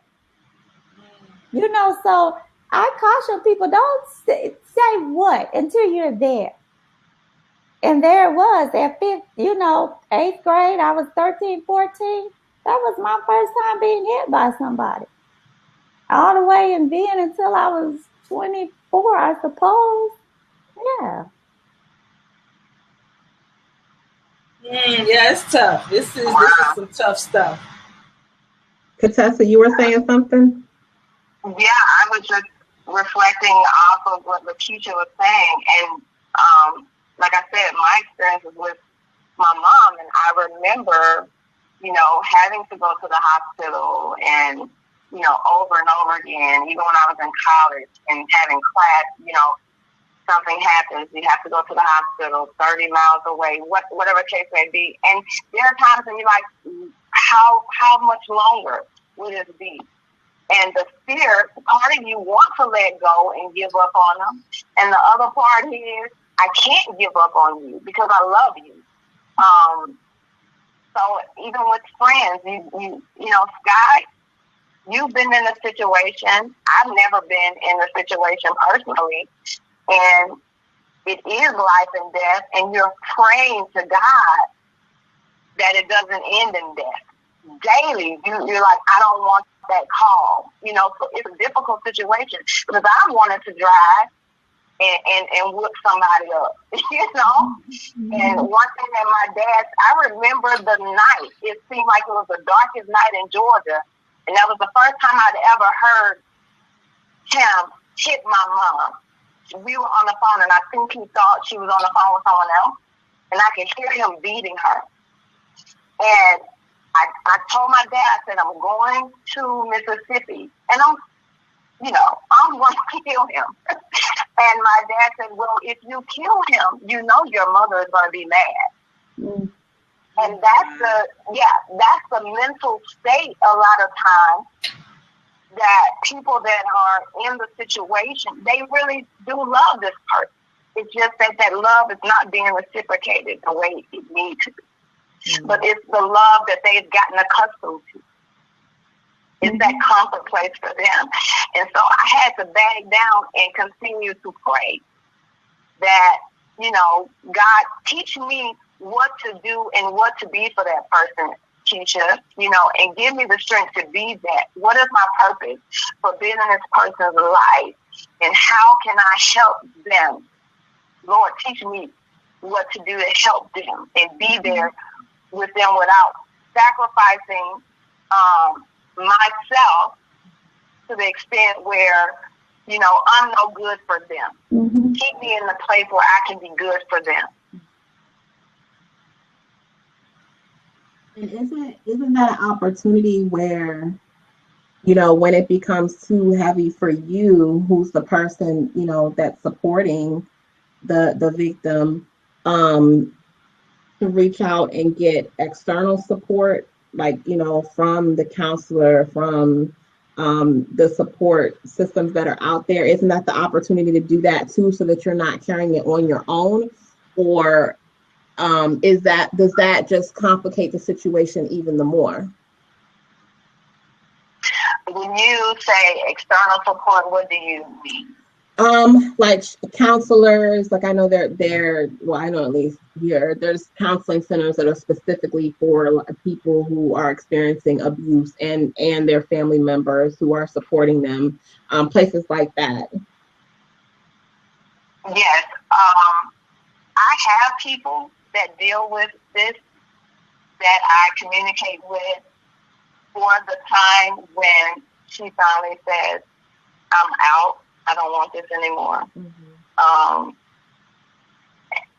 You know, so I caution people, don't say what until you're there. And there it was at 8th grade, I was 13, 14. That was my first time being hit by somebody. All the way and then until I was 24, I suppose. Yeah. Yeah, it's tough. This is some tough stuff. Katessa, you were saying something? Yeah, I was just reflecting off of what Lakesha was saying, and like I said, my experiences with my mom, and I remember, you know, having to go to the hospital and, you know, over and over again, even when I was in college and having class, you know, something happens, you have to go to the hospital 30 miles away, whatever case may be. And there are times when you're like, how much longer will this be? And the fear, part of you wants to let go and give up on them. And the other part is, I can't give up on you because I love you. So even with friends, you know, Sky, you've been in a situation. I've never been in a situation personally. And it is life and death. And you're praying to God that it doesn't end in death. Daily, you're like, I don't want that call. You know, so it's a difficult situation because I wanted to drive and whip somebody up, you know? And one thing that my dad, I remember the night, it seemed like it was the darkest night in Georgia. And that was the first time I'd ever heard him hit my mom. We were on the phone and I think he thought she was on the phone with someone else. And I could hear him beating her. And I told my dad, I said, I'm going to Mississippi. And I'm going to kill him. And my dad said, well, if you kill him, you know your mother is going to be mad. Mm. And that's the mental state a lot of times that people that are in the situation, they really do love this person. It's just that love is not being reciprocated the way it needs to be. Mm-hmm. But it's the love that they've gotten accustomed to. It's that comfort place for them. And so I had to back down and continue to pray that, you know, God, teach me what to do and what to be for that person, Keisha, you know, and give me the strength to be that. What is my purpose for being in this person's life? And how can I help them? Lord, teach me what to do to help them and be there with them without sacrificing myself to the extent where, you know, I'm no good for them. Mm-hmm. Keep me in the place where I can be good for them. And isn't that an opportunity where, you know, when it becomes too heavy for you, who's the person, you know, that's supporting the victim, to reach out and get external support, like, you know, from the counselor, from the support systems that are out there? Isn't that the opportunity to do that too, so that you're not carrying it on your own? Or does that just complicate the situation even the more? When you say external support, what do you mean? Like counselors, like I know I know at least here, there's counseling centers that are specifically for people who are experiencing abuse and their family members who are supporting them, places like that. Yes. I have people that deal with this that I communicate with for the time when she finally says, I'm out. I don't want this anymore. Mm-hmm.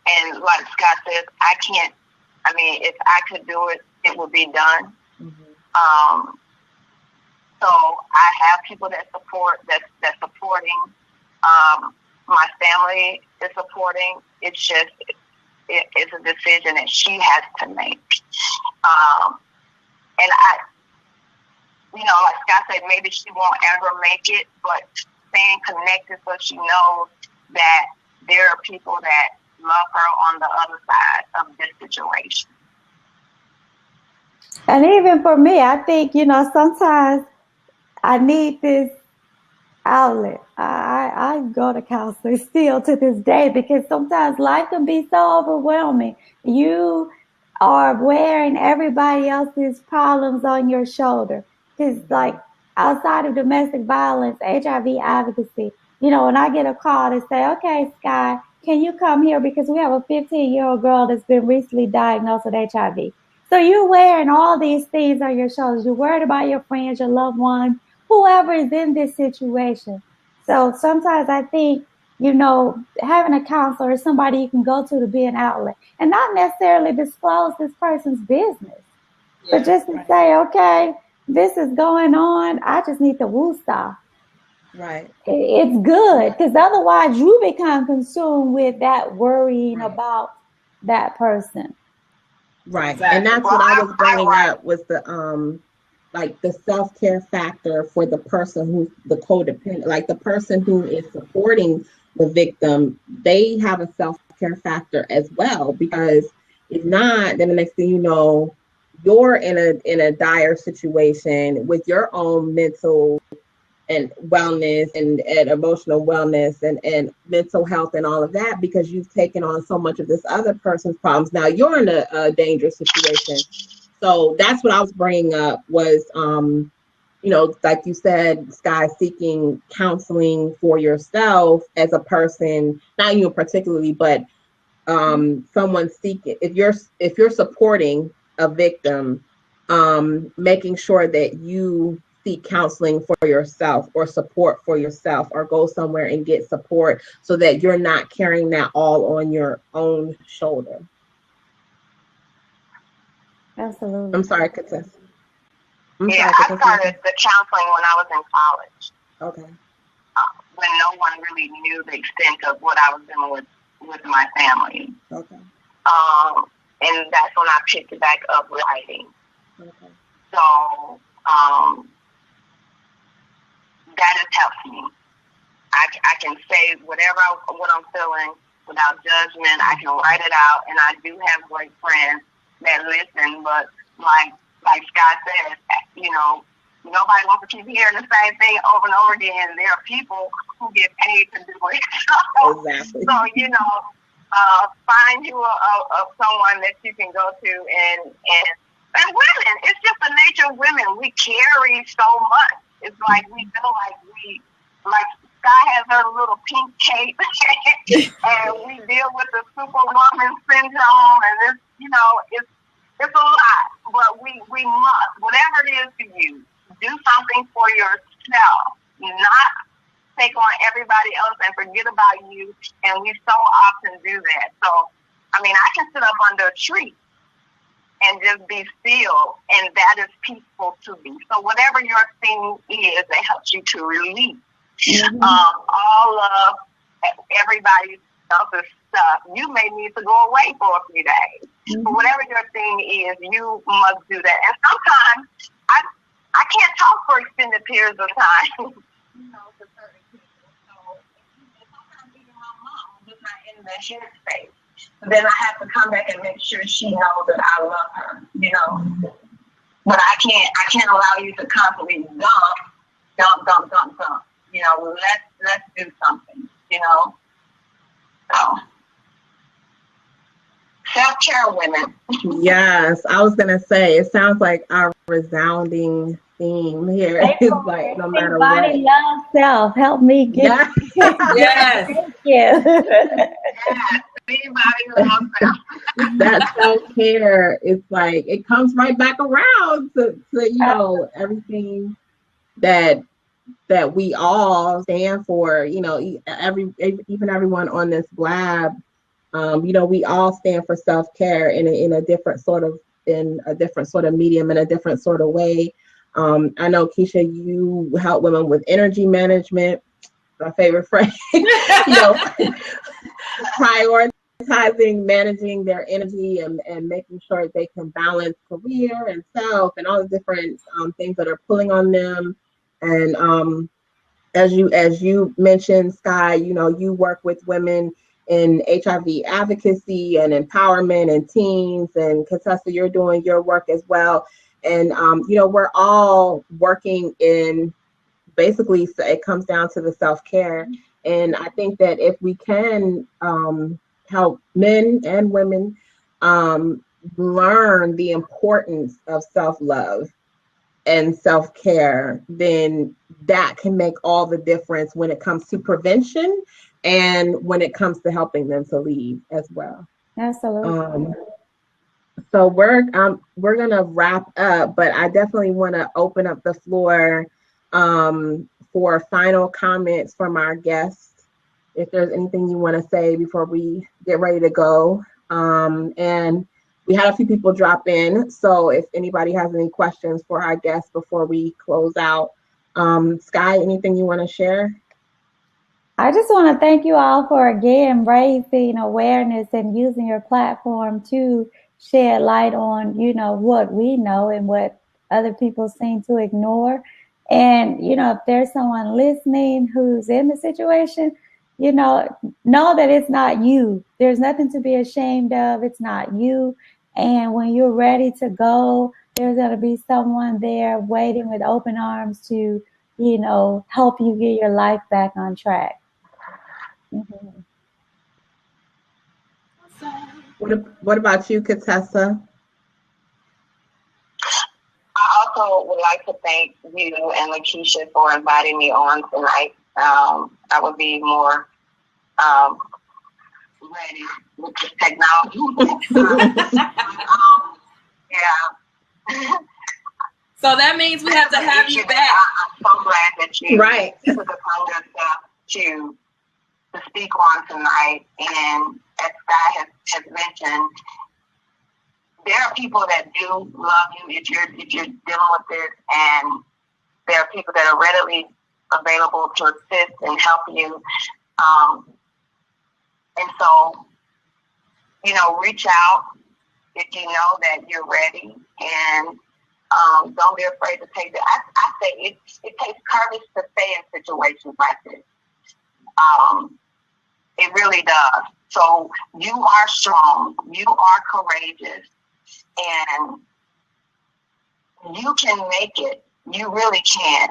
And like Scott says, I can't I mean, if I could do it, it would be done. So I have people that's supporting. My family is supporting. It's just, it's a decision that she has to make. And I, like Scott said, maybe she won't ever make it, but staying connected so she knows that there are people that love her on the other side of this situation. And even for me, I think, sometimes I need this outlet. I go to counseling still to this day because sometimes life can be so overwhelming. You are wearing everybody else's problems on your shoulder. Because like outside of domestic violence, HIV advocacy, when I get a call to say, okay, Sky, can you come here? Because we have a 15-year-old girl that's been recently diagnosed with HIV. So you're wearing all these things on your shoulders. You're worried about your friends, your loved ones, whoever is in this situation. So sometimes I think, having a counselor or somebody you can go to be an outlet and not necessarily disclose this person's business, but just to say, okay, this is going on. I just need to woosah. Right. It's good because otherwise you become consumed with that worrying about that person. Right. Exactly. And that's what I was bringing up was the like the self-care factor for the person who's the codependent, like the person who is supporting the victim, they have a self-care factor as well, because if not, then the next thing you know, you're in a dire situation with your own mental and wellness and emotional wellness and mental health and all of that, because you've taken on so much of this other person's problems. Now you're in a dangerous situation. So that's what I was bringing up was, like you said, Sky, seeking counseling for yourself as a person, not you particularly, but someone seeking, if you're supporting a victim, making sure that you seek counseling for yourself or support for yourself, or go somewhere and get support so that you're not carrying that all on your own shoulder. Absolutely. I'm sorry, Katz. I started the counseling when I was in college. Okay. When no one really knew the extent of what I was doing with my family. Okay. And that's when I picked back up writing. Okay. So that has helped me. I can say what I'm feeling without judgment. I can write it out, and I do have great friends that listen. But like Scott said, nobody wants to keep hearing the same thing over and over again. There are people who get paid to do it. Exactly. So find you someone that you can go to, and women. It's just the nature of women. We carry so much. It's like we feel like Sky has her little pink cape, and we deal with the superwoman syndrome, and it's a lot. But we must, whatever it is to you, do something for yourself, not take on everybody else and forget about you. And we so often do that. So, I can sit up under a tree and just be still, and that is peaceful to me. So whatever your thing is that helps you to release all of everybody else's stuff, you may need to go away for a few days. But whatever your thing is, you must do that. And sometimes I can't talk for extended periods of time. To certain people. So sometimes even my mom was not in the headspace. Then I have to come back and make sure she knows that I love her, But I can't allow you to constantly dump. Let's do something, So self-care, women. Yes, I was gonna say, it sounds like our resounding theme here is like, no matter what. Everybody loves self. Help me get. Yes. Thank you. Anybody loves self. That self-care, it's like it comes right back around to everything that we all stand for. Even everyone on this blab We all stand for self-care in a different sort of medium, in a different sort of way. I know, Keisha, you help women with energy management, my favorite phrase, prioritizing, managing their energy and making sure they can balance career and self and all the different things that are pulling on them. And as you mentioned, Sky, you work with women in HIV advocacy and empowerment and teens, and Katz, you're doing your work as well. And, we're all working in, basically, it comes down to the self-care. And I think that if we can help men and women learn the importance of self-love and self-care, then that can make all the difference when it comes to prevention and when it comes to helping them to lead as well. Absolutely. So we're gonna wrap up, but I definitely want to open up the floor for final comments from our guests. If there's anything you want to say before we get ready to go, and we had a few people drop in, so if anybody has any questions for our guests before we close out, Sky, anything you want to share? I just want to thank you all for, again, raising awareness and using your platform to shed light on, what we know and what other people seem to ignore. And, if there's someone listening who's in the situation, know that it's not you. There's nothing to be ashamed of. It's not you. And when you're ready to go, there's going to be someone there waiting with open arms to, help you get your life back on track. Mm-hmm. What about you, Katz? I also would like to thank you and Lakesha for inviting me on tonight. I would be more ready with the technology. Yeah. So that means we have to have you back. I'm so glad that you right. took the time to speak on tonight. And as Sky has mentioned, there are people that do love you if you're dealing with this, and there are people that are readily available to assist and help you. And so, reach out if you know that you're ready, and don't be afraid to take it. I say it takes courage to stay in situations like this. It really does. So you are strong, you are courageous, and you can make it. You really can.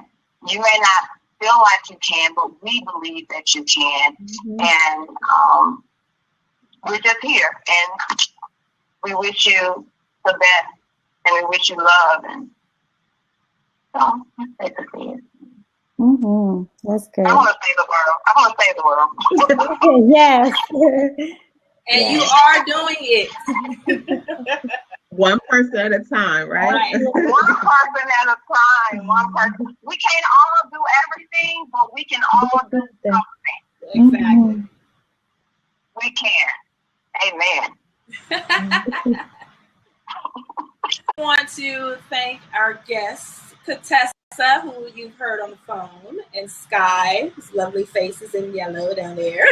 You may not feel like you can, but we believe that you can. Mm-hmm. And we're just here, and we wish you the best, and we wish you love. And so that's basically it. Mm-hmm. That's good. I want to save the world. Yes. And you are doing it. One person at a time, right? One person at a time. One person. We can't all do everything, but we can all do something. Exactly. We can. Amen. I want to thank our guests, Katz, who you've heard on the phone, and Sky, whose lovely face is in yellow down there.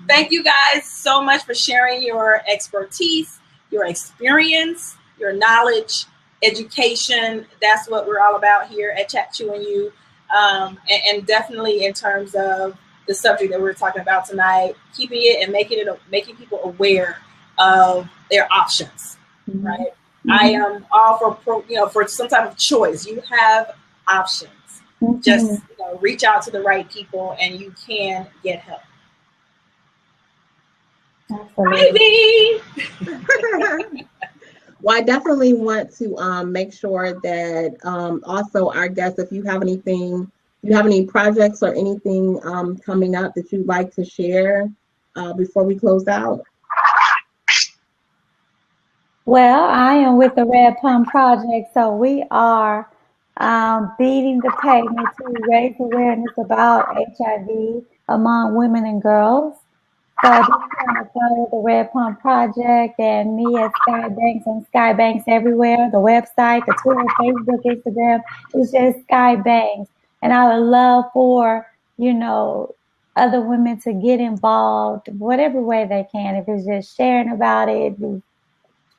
Thank you guys so much for sharing your expertise, your experience, your knowledge, education. That's what we're all about here at Chat Chew and You. And definitely in terms of the subject that we're talking about tonight, keeping it and making people aware of their options, right? Mm-hmm. I am all for some type of choice. You have options. Mm-hmm. Just reach out to the right people, and you can get help. Absolutely. Well, I definitely want to make sure that also our guests, if you have any projects or anything coming up that you'd like to share before we close out. Well, I am with the Red Plum Project, so we are beating the pavement to raise awareness about HIV among women and girls. So just kind of follow the Red Pump Project and me at Sky Banks and Sky Banks everywhere. The website, the Twitter, Facebook, Instagram. It's just Sky Banks. And I would love for, other women to get involved whatever way they can. If it's just sharing about it,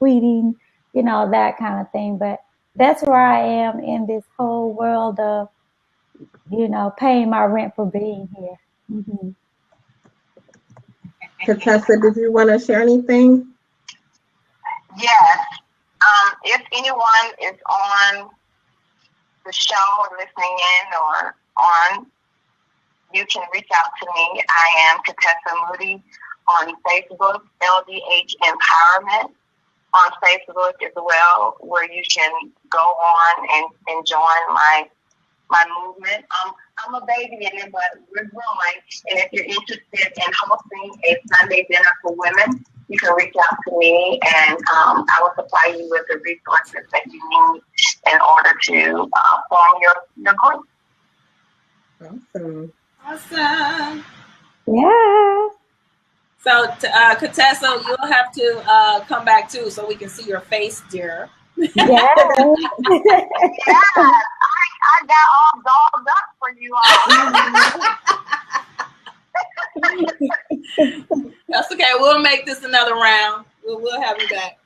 tweeting, that kind of thing. But that's where I am in this whole world of, paying my rent for being here. Mm-hmm. Katz, did you want to share anything? Yes. If anyone is on the show or listening in or on, you can reach out to me. I am Katz Moody on Facebook, LDH Empowerment on Facebook as well, where you can go on and join my movement. I'm a baby in it, but we're growing. And if you're interested in hosting a Sunday dinner for women, you can reach out to me, and I will supply you with the resources that you need in order to form your group. Awesome. Yeah. So, Katz, you'll have to come back too, so we can see your face, dear. Yeah. Yeah, I got all dolled up for you all. That's okay. We'll make this another round. We'll have you back.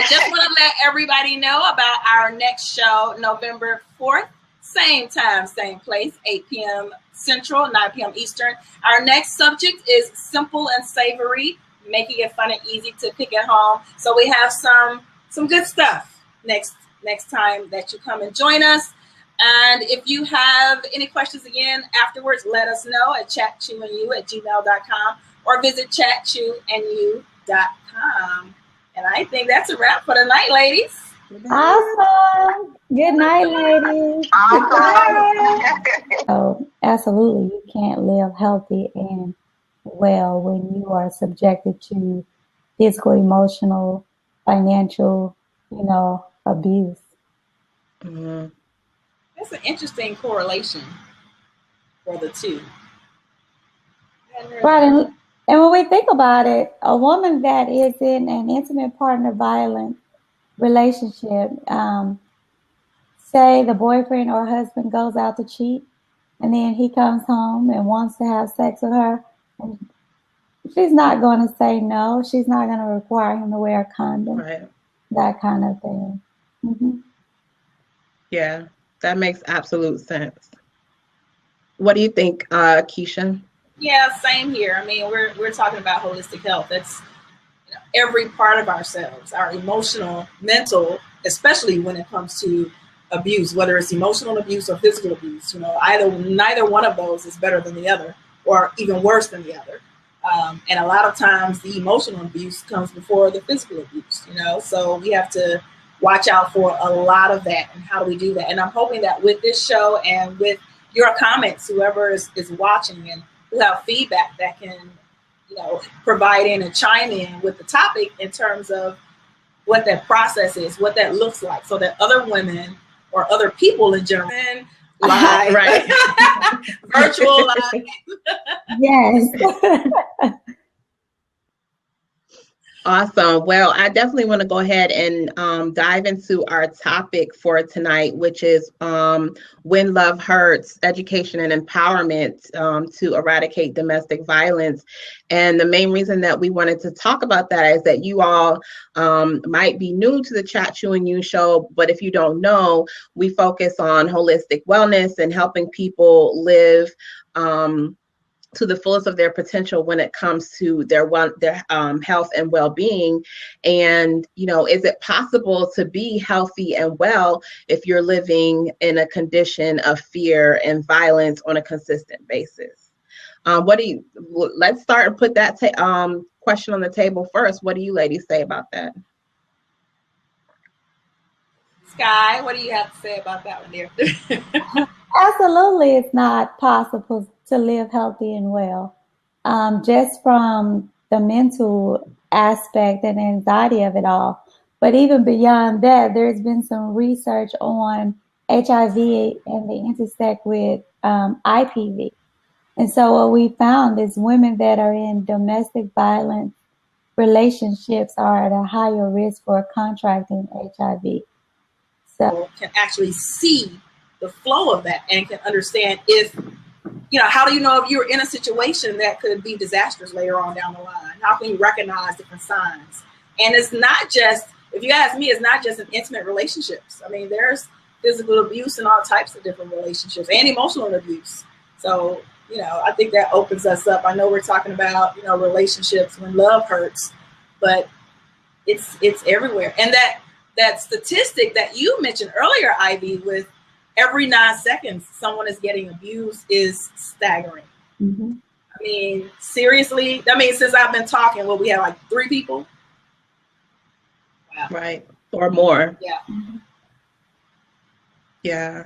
Just want to let everybody know about our next show, November 4th. Same time, same place, 8 p.m. Central, 9 p.m. Eastern. Our next subject is simple and savory, making it fun and easy to pick at home. So we have some good stuff next time that you come and join us. And if you have any questions again afterwards, let us know at chatchewandyu@gmail.com or visit chatchewandyu.com. And I think that's a wrap for the night, ladies. Awesome. Good night, ladies. Oh, absolutely. You can't live healthy and well when you are subjected to physical, emotional, financial, abuse. Mm-hmm. That's an interesting correlation for the two. Right. And when we think about it, a woman that is in an intimate partner violent relationship, say the boyfriend or husband goes out to cheat, and then he comes home and wants to have sex with her, and she's not going to say no. She's not going to require him to wear a condom. Right. That kind of thing. Mm-hmm. Yeah, that makes absolute sense. What do you think, Keisha? Yeah, same here. I mean, we're talking about holistic health. That's every part of ourselves, our emotional, mental, especially when it comes to abuse, whether it's emotional abuse or physical abuse. Neither one of those is better than the other, or even worse than the other. And a lot of times the emotional abuse comes before the physical abuse, so we have to watch out for a lot of that. And how do we do that? And I'm hoping that with this show and with your comments, whoever is watching and who have feedback that can, provide in and chime in with the topic in terms of what that process is, what that looks like, so that other women or other people in general, live, right. virtual live. Yes. Awesome. Well, I definitely want to go ahead and dive into our topic for tonight, which is When Love Hurts, Education and Empowerment to Eradicate Domestic Violence. And the main reason that we wanted to talk about that is that you all might be new to the Chat Chew and You show, but if you don't know, we focus on holistic wellness and helping people live to the fullest of their potential when it comes to their health and well-being. And, is it possible to be healthy and well if you're living in a condition of fear and violence on a consistent basis? Let's start and put that question on the table first. What do you ladies say about that? Sky, what do you have to say about that one, dear? Absolutely, it's not possible to live healthy and well. Just from the mental aspect and anxiety of it all. But even beyond that, there's been some research on HIV and the intersect with IPV. And so what we found is women that are in domestic violence relationships are at a higher risk for contracting HIV. So can actually see the flow of that and can understand if, how do you know if you're in a situation that could be disastrous later on down the line? How can you recognize different signs? And it's not just, if you ask me, it's not just in intimate relationships. I mean, there's physical abuse in all types of different relationships and emotional abuse. So, I think that opens us up. I know we're talking about, relationships when love hurts, but it's everywhere. And that statistic that you mentioned earlier, Ivy, with every 9 seconds someone is getting abused is staggering. Mm-hmm. I mean, seriously, since I've been talking, we have like 3 people. Wow. Right. Or more. Yeah. Mm-hmm. Yeah.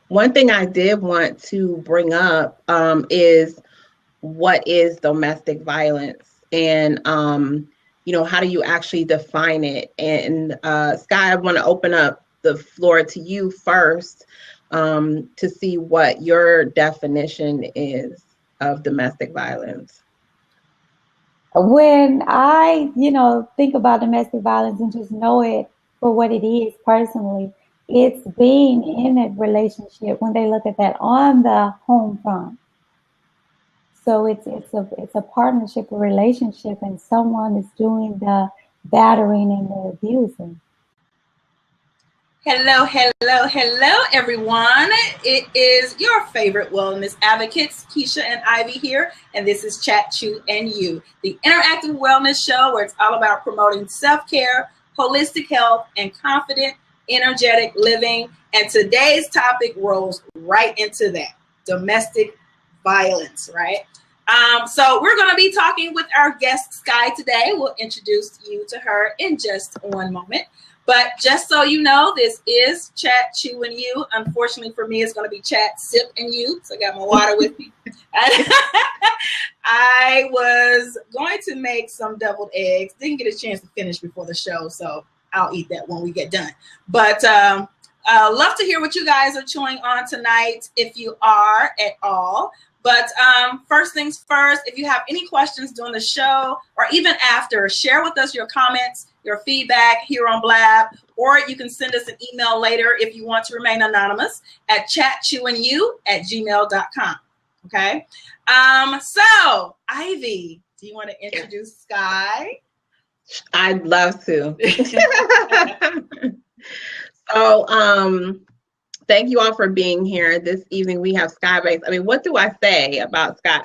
One thing I did want to bring up is what is domestic violence, and how do you actually define it? And Sky, I want to open up the floor to you first to see what your definition is of domestic violence. When I, think about domestic violence and just know it for what it is personally, it's being in a relationship when they look at that on the home front. So it's a partnership, a relationship, and someone is doing the battering and the abusing. Hello, everyone. It is your favorite wellness advocates, Keisha and Ivy here, and this is Chat, Chew, and You, the interactive wellness show where it's all about promoting self-care, holistic health, and confident, energetic living. And today's topic rolls right into that, domestic violence, right? So we're going to be talking with our guest, Sky, today. We'll introduce you to her in just one moment. But just so you know, this is Chat, Chew, and You. Unfortunately for me, it's going to be Chat, Sip, and You. So I got my water with me. I was going to make some deviled eggs. Didn't get a chance to finish before the show, so I'll eat that when we get done. But love to hear what you guys are chewing on tonight, if you are at all. But first things first, if you have any questions during the show or even after, share with us your comments, your feedback here on Blab, or you can send us an email later if you want to remain anonymous at chatchewindyou@gmail.com. Okay. So Ivy, do you want to introduce Sky? I'd love to. So, thank you all for being here this evening. We have Sky Banks. I mean, what do I say about Sky?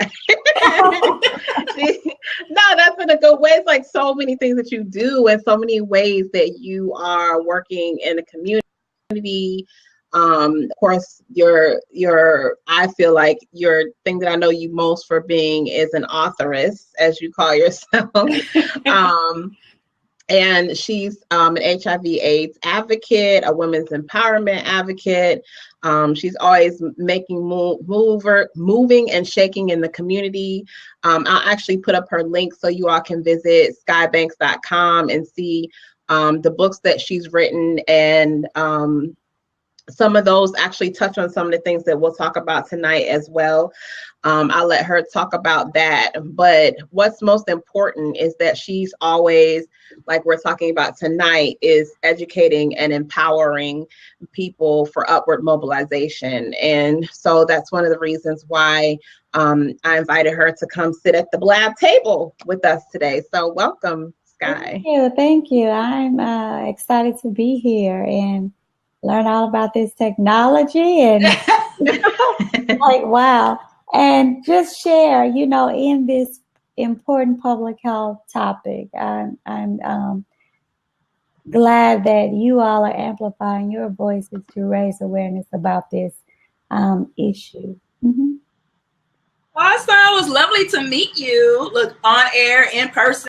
No, that's in a good way. It's like so many things that you do and so many ways that you are working in the community. Of course, I feel like your thing that I know you most for being is an authoress, as you call yourself. And she's an HIV/AIDS advocate, a women's empowerment advocate. She's always making moving and shaking in the community. I'll actually put up her link so you all can visit skybanks.com and see the books that she's written, and some of those actually touch on some of the things that we'll talk about tonight as well. I'll let her talk about that. But what's most important is that she's always, like we're talking about tonight, is educating and empowering people for upward mobilization. And so that's one of the reasons why I invited her to come sit at the Blab table with us today. So welcome, Sky. Thank you. I'm excited to be here and learn all about this technology and like, wow. And just share, in this important public health topic. I'm glad that you all are amplifying your voices to raise awareness about this issue. Mm-hmm. Awesome. It was lovely to meet you. Look, on air, in person.